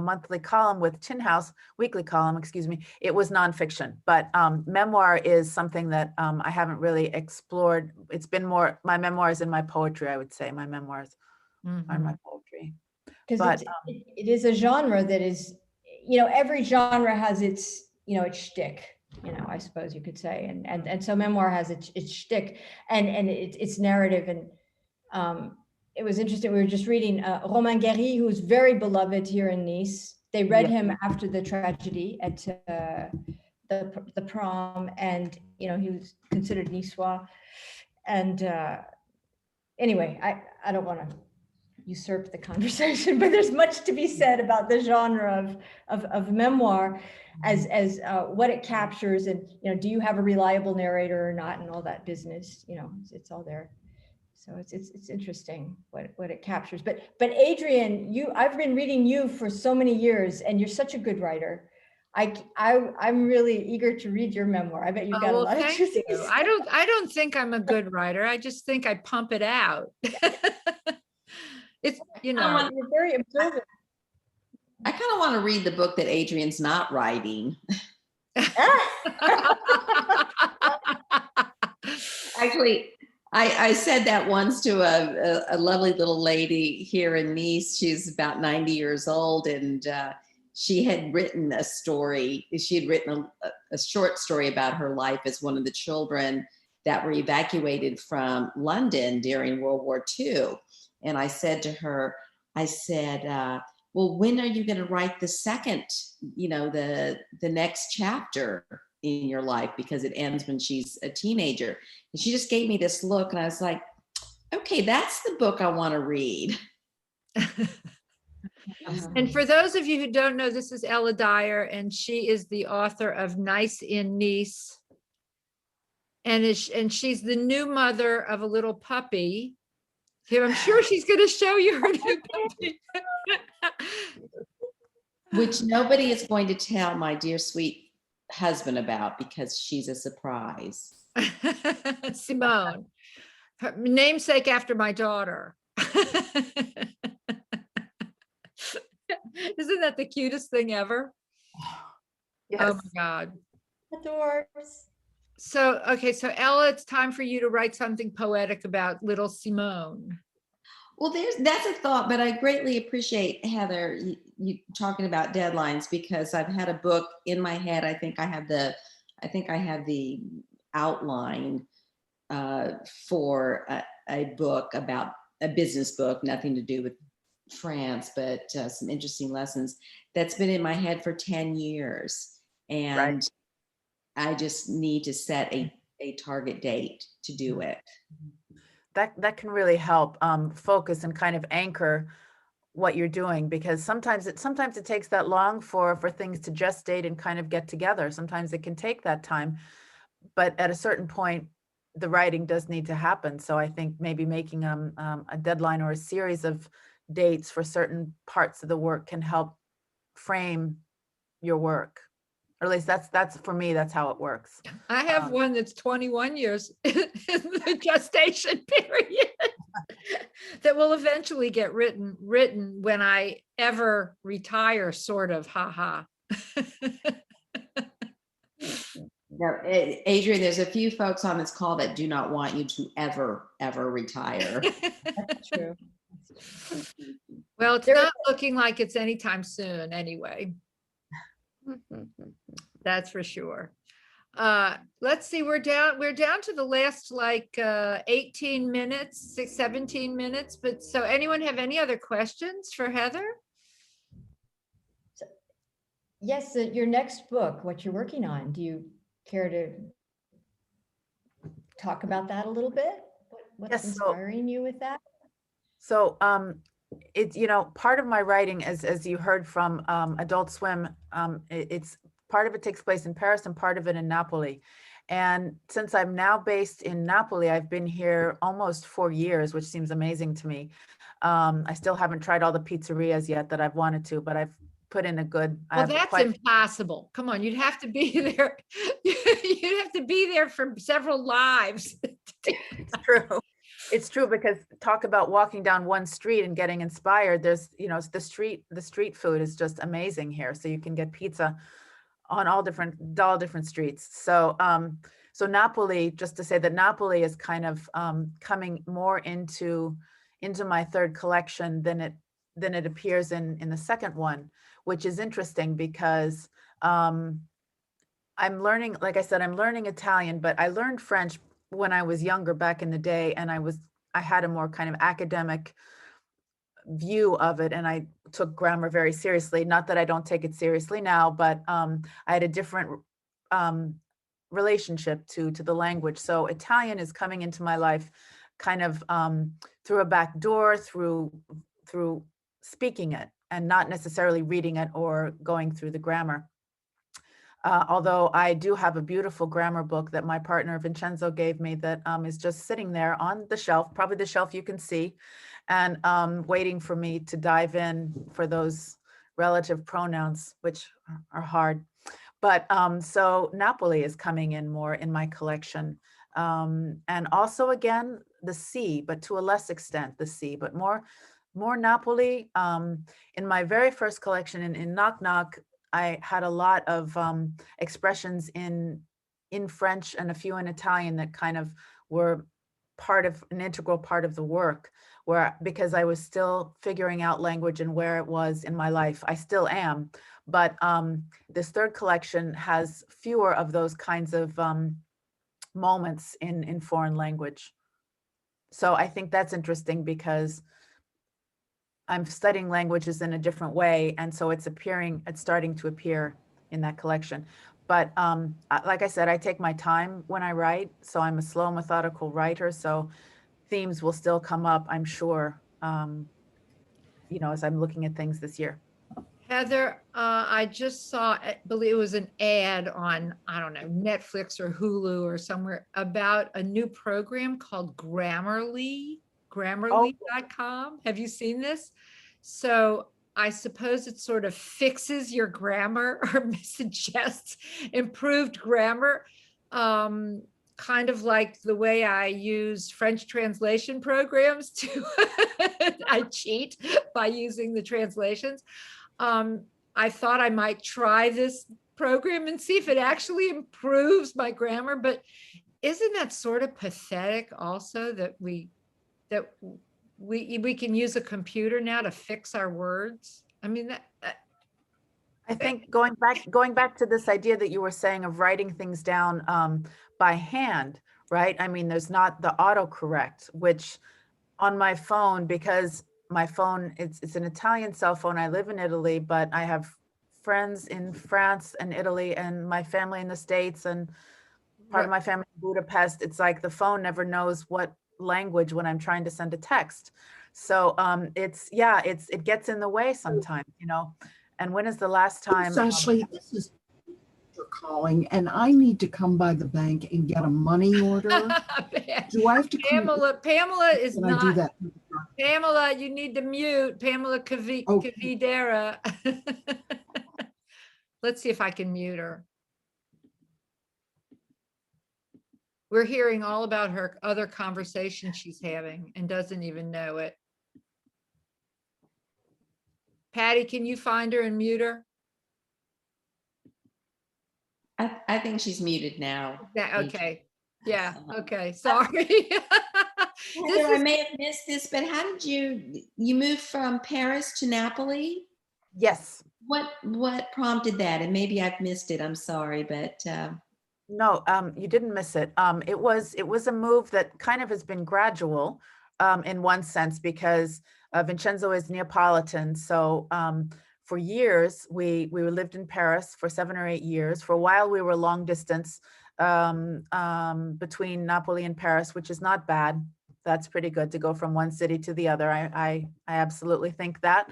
monthly column with Tin House, weekly column, excuse me, it was nonfiction. But memoir is something that I haven't really explored. It's been more my memoirs and my poetry, I would say. My memoirs are my poetry. Because it is a genre that is, every genre has its, its shtick. I suppose you could say, and so memoir has its shtick and its narrative. And it was interesting. We were just reading Romain Gary, who's very beloved here in Nice, they read Yeah. him after the tragedy at the prom, and he was considered Niçois. And anyway, I don't want to usurp the conversation, but there's much to be said about the genre of memoir as what it captures, and do you have a reliable narrator or not, and all that business. It's all there. So it's interesting what it captures. But Adrian, I've been reading you for so many years, and you're such a good writer. I'm really eager to read your memoir. I bet you've got a lot of Thank juicy you. stuff. I don't think I'm a good writer. I just think I pump it out. It's, You're very observant. I kind of want to read the book that Adrian's not writing. Actually, I said that once to a lovely little lady here in Nice. She's about 90 years old, and she had written a story. She had written a short story about her life as one of the children that were evacuated from London during World War II. And I said to her, well, when are you going to write the second, the next chapter in your life? Because it ends when she's a teenager. And she just gave me this look, and I was like, okay, that's the book I want to read. And for those of you who don't know, this is Ella Dyer, and she is the author of Nice in Nice. And she's the new mother of a little puppy. Here, I'm sure she's going to show you her new puppy. Which nobody is going to tell my dear sweet husband about, because she's a surprise. Simone, her namesake after my daughter. Isn't that the cutest thing ever? Yes. Oh my God. Adores. So, okay, so Ella, it's time for you to write something poetic about little Simone. Well, that's a thought, but I greatly appreciate, Heather, you talking about deadlines, because I've had a book in my head. I think I have the outline for a book about a business book, nothing to do with France, but some interesting lessons that's been in my head for 10 years. And Right. I just need to set a target date to do it. That can really help focus and kind of anchor what you're doing, because sometimes it takes that long for things to gestate and kind of get together. Sometimes it can take that time, but at a certain point, the writing does need to happen. So I think maybe making a deadline or a series of dates for certain parts of the work can help frame your work. Or at least that's for me, that's how it works. I have one that's 21 years in the gestation period that will eventually get written when I ever retire, sort of, haha. Now, Adrian, there's a few folks on this call that do not want you to ever retire. That's true. Well, it's not looking like it's anytime soon anyway. That's for sure. Let's see, we're down to the last 18 minutes, 17 minutes. But so anyone have any other questions for Heather? Yes, your next book, what you're working on, do you care to talk about that a little bit? What's Yes, inspiring you with that? So it's, part of my writing, as you heard from Adult Swim, it's part of it takes place in Paris and part of it in Napoli. And since I'm now based in Napoli, I've been here almost 4 years, which seems amazing to me. I still haven't tried all the pizzerias yet that I've wanted to, but I've put in a good. Well, that's impossible. Come on, you'd have to be there. You'd have to be there for several lives. It's true. It's true, because talk about walking down one street and getting inspired. There's, the street food is just amazing here. So you can get pizza on all different streets. So, so Napoli, just to say that Napoli is kind of coming more into my third collection than it appears in the second one, which is interesting because I'm learning, like I said, I'm learning Italian, but I learned French when I was younger back in the day, and I had a more kind of academic view of it, and I took grammar very seriously. Not that I don't take it seriously now, but I had a different relationship to the language. So Italian is coming into my life kind of through a back door, through speaking it and not necessarily reading it or going through the grammar. Although I do have a beautiful grammar book that my partner Vincenzo gave me that is just sitting there on the shelf, probably the shelf you can see, and waiting for me to dive in for those relative pronouns, which are hard. But so Napoli is coming in more in my collection. And also again, the sea, but to a less extent, the sea, but more Napoli. In my very first collection in Knock Knock, I had a lot of expressions in French and a few in Italian that kind of were an integral part of the work, because I was still figuring out language and where it was in my life. I still am, but this third collection has fewer of those kinds of moments in foreign language. So I think that's interesting because I'm studying languages in a different way. And so it's starting to appear in that collection. But like I said, I take my time when I write. So I'm a slow, methodical writer. So themes will still come up, I'm sure, as I'm looking at things this year. Heather, I just saw, I believe it was an ad on, I don't know, Netflix or Hulu or somewhere about a new program called Grammarly, Grammarly.com. Have you seen this? So I suppose it sort of fixes your grammar or suggests improved grammar, kind of like the way I use French translation programs to, I cheat by using the translations. I thought I might try this program and see if it actually improves my grammar, but isn't that sort of pathetic also that we can use a computer now to fix our words? I mean, I think going back to this idea that you were saying of writing things down by hand, right? I mean, there's not the autocorrect, which on my phone, because my phone, it's an Italian cell phone. I live in Italy, but I have friends in France and Italy and my family in the States and part of my family in Budapest. It's like the phone never knows what language when I'm trying to send a text. So it gets in the way sometimes, And when is the last time? Ashley, this is for calling, and I need to come by the bank and get a money order. Do I have to Pamela is Can not. I do that? Pamela, you need to mute. Pamela Cavidera. Let's see if I can mute her. We're hearing all about her other conversation she's having and doesn't even know it. Patty, can you find her and mute her? I think she's muted now. Okay. Yeah. Okay. Sorry. Heather, I may have missed this, but how did you moved from Paris to Napoli? Yes. What prompted that? And maybe I've missed it. I'm sorry, but no, you didn't miss it. It was a move that kind of has been gradual in one sense, because Vincenzo is Neapolitan. So for years, we lived in Paris for 7 or 8 years. For a while, we were long distance between Napoli and Paris, which is not bad. That's pretty good to go from one city to the other. I absolutely think that.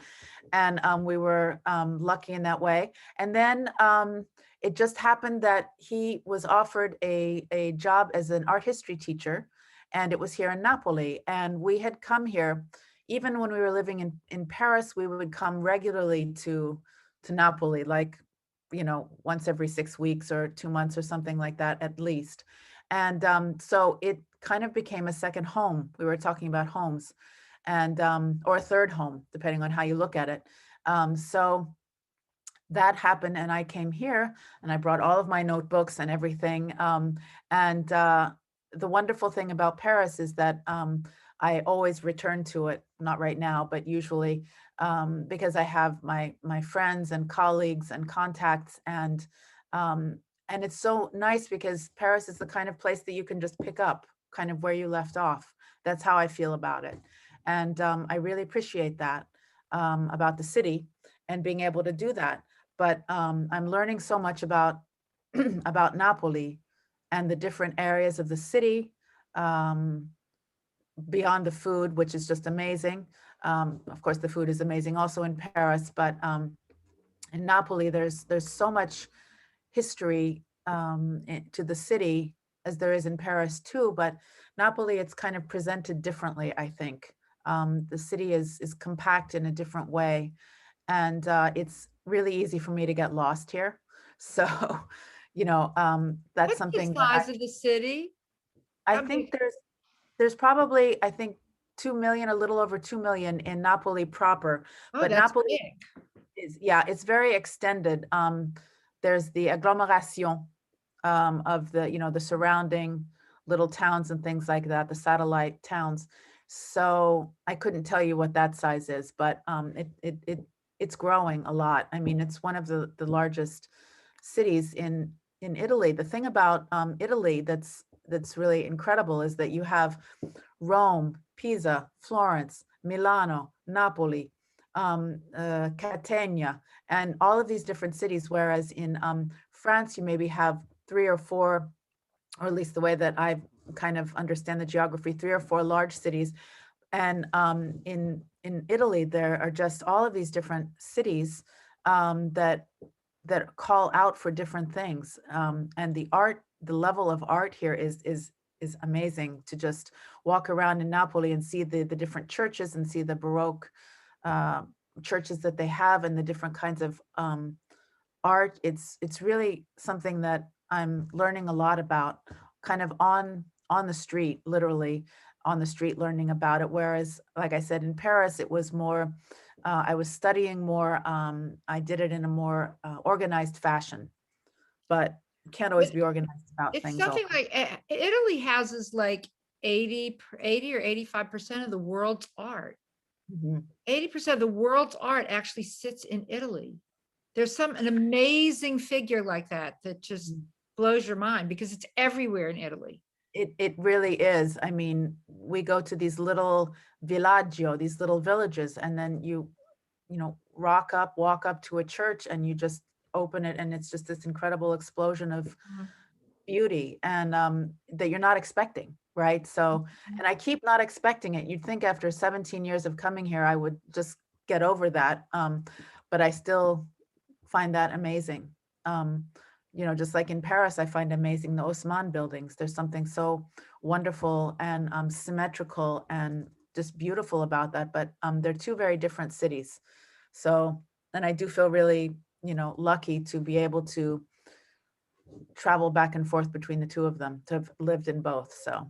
And we were lucky in that way. And then it just happened that he was offered a job as an art history teacher, and it was here in Napoli. And we had come here, even when we were living in Paris, we would come regularly to Napoli, like, once every 6 weeks or 2 months or something like that, at least. And so it kind of became a second home. We were talking about homes, and or a third home, depending on how you look at it. So that happened, and I came here and I brought all of my notebooks and everything. And the wonderful thing about Paris is that I always return to it, not right now, but usually, because I have my friends and colleagues and contacts, and it's so nice because Paris is the kind of place that you can just pick up kind of where you left off. That's how I feel about it. And I really appreciate that about the city and being able to do that. But I'm learning so much about about Napoli and the different areas of the city, beyond the food, which is just amazing. Of course, the food is amazing also in Paris, but in Napoli, there's so much history to the city as there is in Paris too. But Napoli, it's kind of presented differently, I think. The city is compact in a different way, and it's really easy for me to get lost here. So, you know, that's What's something the that size of the city? I How think big? there's probably, I think, 2 million, a little over 2 million in Napoli proper. Oh, But that's Napoli big. is, yeah, it's very extended. There's the agglomeration of the, you know, the surrounding little towns and things like that, the satellite towns. So I couldn't tell you what that size is, but it's growing a lot. I mean, it's one of the largest cities in Italy. The thing about Italy that's really incredible is that you have Rome, Pisa, Florence, Milano, Napoli, Catania, and all of these different cities, whereas in France, you maybe have 3 or 4, or at least the way that I kind of understand the geography, 3 or 4 large cities. And in Italy, there are just all of these different cities that call out for different things. And the level of art here is amazing, to just walk around in Napoli and see the different churches and see the Baroque churches that they have and the different kinds of art. It's really something that I'm learning a lot about, kind of on the street, literally on the street, learning about it. Whereas, like I said, in Paris, it was more, I was studying more. I did it in a more organized fashion, but you can't always be organized about It's things. something like Italy houses like 80 or 85% of the world's art. Mhm. 80% of the world's art actually sits in Italy. There's an amazing figure like that just blows your mind because it's everywhere in Italy. It really is. I mean, we go to these little villaggio, these little villages, and then you know, walk up to a church and you just open it and it's just this incredible explosion of beauty and that you're not expecting, right? So, and I keep not expecting it. You'd think after 17 years of coming here, I would just get over that. But I still find that amazing. You know, just like in Paris, I find amazing the Haussmann buildings. There's something so wonderful and symmetrical and just beautiful about that. But they're 2 very different cities. So, and I do feel really, you know, lucky to be able to travel back and forth between the 2 of them, to have lived in both. So,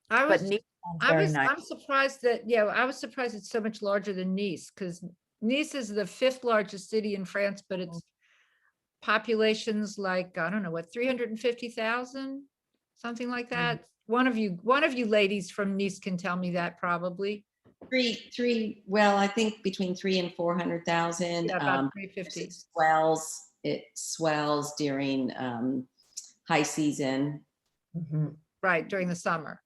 but Nice sounds very nice. I'm surprised that, I was surprised it's so much larger than Nice, because Nice is the 5th largest city in France, but its population's like, I don't know what, 350,000, something like that. One of you ladies from Nice can tell me that probably. Three. Well, I think between 300,000 and 400,000. Yeah, about 350. It swells during high season. Right, during the summer.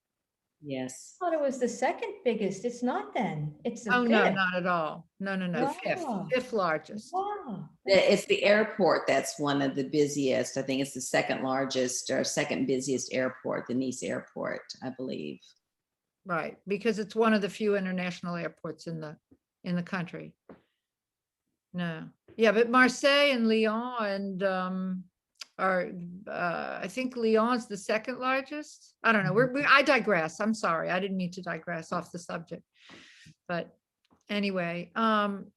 Yes. I thought it was the 2nd biggest. It's not then. It's the 5th. Oh, no, not at all. No. Wow. 5th largest. Wow. It's the airport that's one of the busiest. I think it's the 2nd largest or 2nd busiest airport, the Nice airport, I believe. Right, because it's one of the few international airports in the country. No, yeah, but Marseille and Lyon and are I think Lyon's the 2nd largest. I don't know. I digress. I'm sorry. I didn't mean to digress off the subject. But anyway,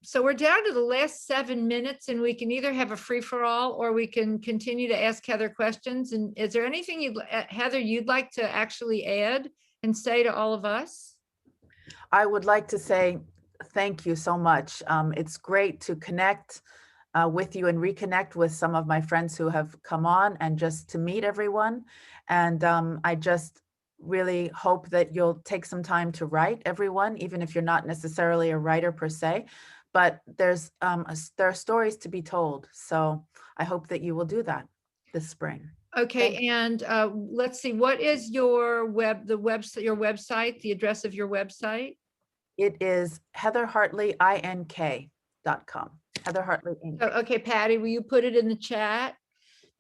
so we're down to the last 7 minutes, and we can either have a free-for-all or we can continue to ask Heather questions. And is there anything Heather, you'd like to actually add and say to all of us? I would like to say thank you so much. It's great to connect with you and reconnect with some of my friends who have come on, and just to meet everyone. And I just really hope that you'll take some time to write, everyone, even if you're not necessarily a writer per se, but there are stories to be told. So I hope that you will do that this spring. Okay, and let's see, what is your website, the address of your website? It is heatherhartleyink.com. Heather Hartley Inc. Oh, okay, Patty, will you put it in the chat,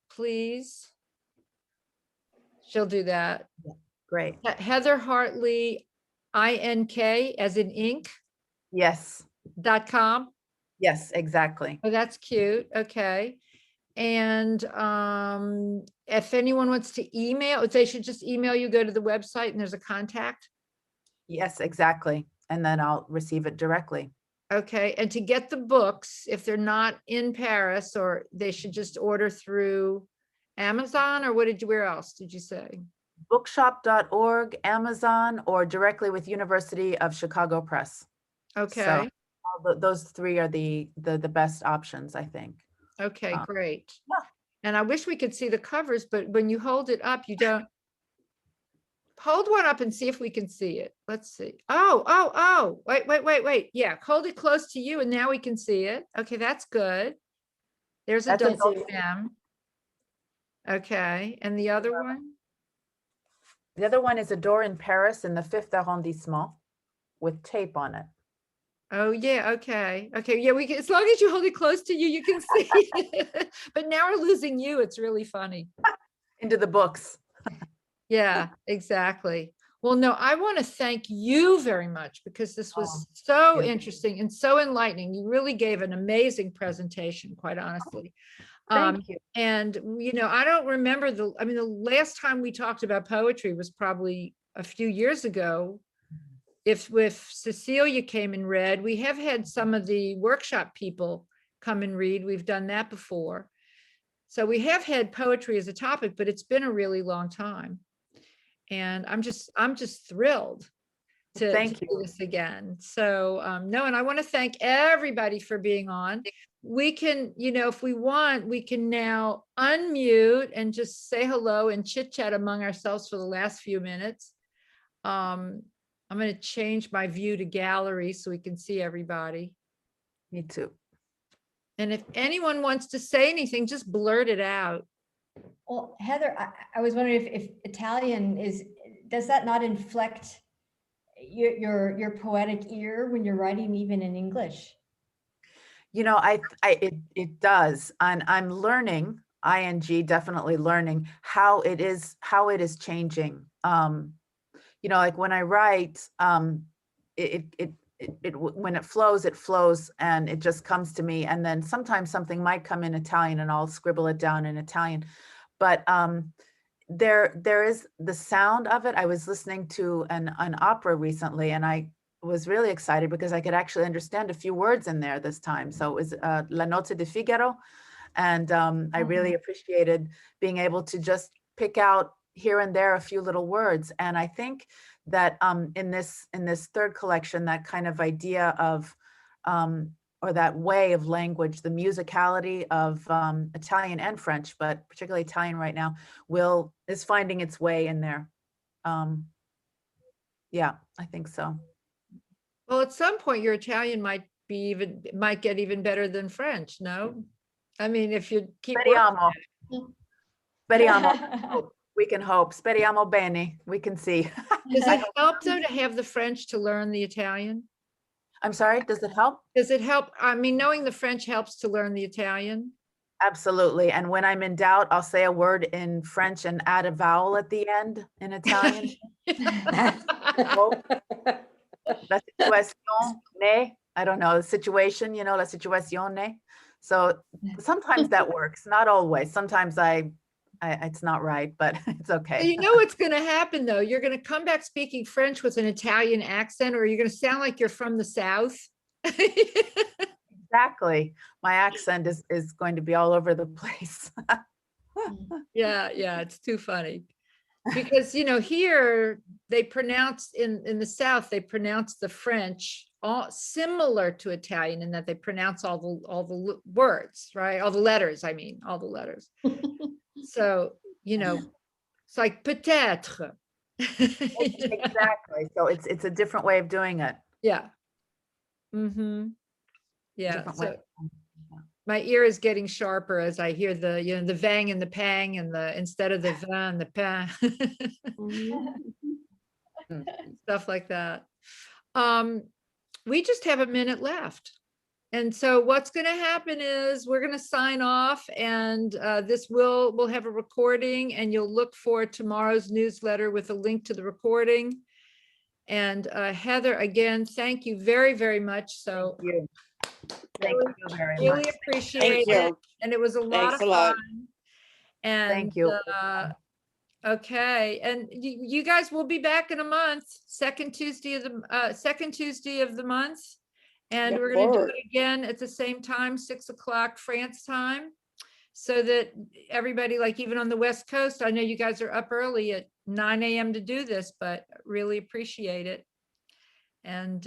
please? She'll do that. Great. Heather Hartley, INK as in ink, Yes. .com. Yes, exactly. Oh, that's cute. Okay. And if anyone wants to email, they should just email you, go to the website and there's a contact. Yes, exactly. And then I'll receive it directly. Okay. And to get the books, if they're not in Paris, or they should just order through Amazon, or where else did you say? Bookshop.org, Amazon, or directly with University of Chicago Press. Okay. So those three are the best options, I think. Okay, great. Yeah. And I wish we could see the covers, but when you hold it up, you don't. Hold one up and see if we can see it. Let's see. Oh, wait. Yeah, hold it close to you and now we can see it. Okay, that's good. There's a That's double M. Okay, and the other one? The other one is a door in Paris in the 5th arrondissement with tape on it. Oh, yeah, okay. Okay, yeah, we can, as long as you hold it close to you, you can see it. But now we're losing you. It's really funny. Into the books. Yeah, exactly. Well, no, I want to thank you very much because this was so interesting and so enlightening. You really gave an amazing presentation, quite honestly. Thank you. And, I don't remember the last time we talked about poetry was probably a few years ago. If Cecilia came and read, we have had some of the workshop people come and read. We've done that before. So we have had poetry as a topic, but it's been a really long time. And I'm just thrilled to do this again. So no, and I want to thank everybody for being on. We can, if we want, we can now unmute and just say hello and chit chat among ourselves for the last few minutes. I'm going to change my view to gallery so we can see everybody. Me too. And if anyone wants to say anything, just blurt it out. Well, Heather, I was wondering if Italian does that not inflect your poetic ear when you're writing even in English? It does. And I'm learning, definitely learning how it is changing. Like when I write, when it flows and it just comes to me. And then sometimes something might come in Italian and I'll scribble it down in Italian. But there is the sound of it. I was listening to an opera recently and I was really excited because I could actually understand a few words in there this time. So it was La Notte di Figaro. And I really appreciated being able to just pick out here and there a few little words. And I think that in this third collection, that kind of idea of or that way of language, the musicality of Italian and French, but particularly Italian right now, is finding its way in there. Yeah, I think so. Well, at some point your Italian might get even better than French, no? I mean, if you keep Speriamo. Speriamo. We can hope. Speriamo bene. We can see. Does it help though to have the French to learn the Italian? I'm sorry, does it help? Does it help? I mean, knowing the French helps to learn the Italian? Absolutely. And when I'm in doubt, I'll say a word in French and add a vowel at the end in Italian. La situazione, I don't know, the situation, la situazione. So sometimes that works, not always. Sometimes it's not right, but it's okay. You know what's going to happen though? You're going to come back speaking French with an Italian accent, or you're going to sound like you're from the South. Exactly. My accent is going to be all over the place. Yeah, it's too funny. Because, here they pronounce in the South, they pronounce the French all similar to Italian in that they pronounce all the words, right? All the letters, I mean, all the letters. So, it's like peut-être. Exactly. So it's a different way of doing it. Yeah. Mm-hmm. Yeah. my ear is getting sharper as I hear the, you know, the vang and the pang and the, instead of the van, the pa. Stuff like that. We just have a minute left. And so what's going to happen is we're going to sign off, and we'll have a recording, and you'll look for tomorrow's newsletter with a link to the recording. And Heather, again, thank you very, very much. So Thank you very much. really appreciate it. And it was a lot of fun. And Thank you. okay, and you guys will be back in a month, second Tuesday of the month. And Look we're going to do forward. it again at the same time, 6 o'clock France time, so that everybody, like even on the West Coast, I know you guys are up early at 9 a.m. to do this, but really appreciate it. And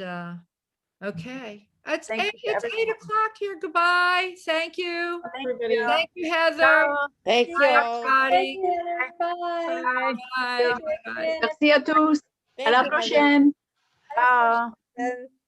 okay, it's Thank you, 8 o'clock here. Goodbye. Thank you. Everybody. Thank you, Heather. Thank Bye, you. everybody. Bye. Bye. Bye. Bye. Bye. Merci à tous. À la Thank you, Heather. prochaine. Ciao. And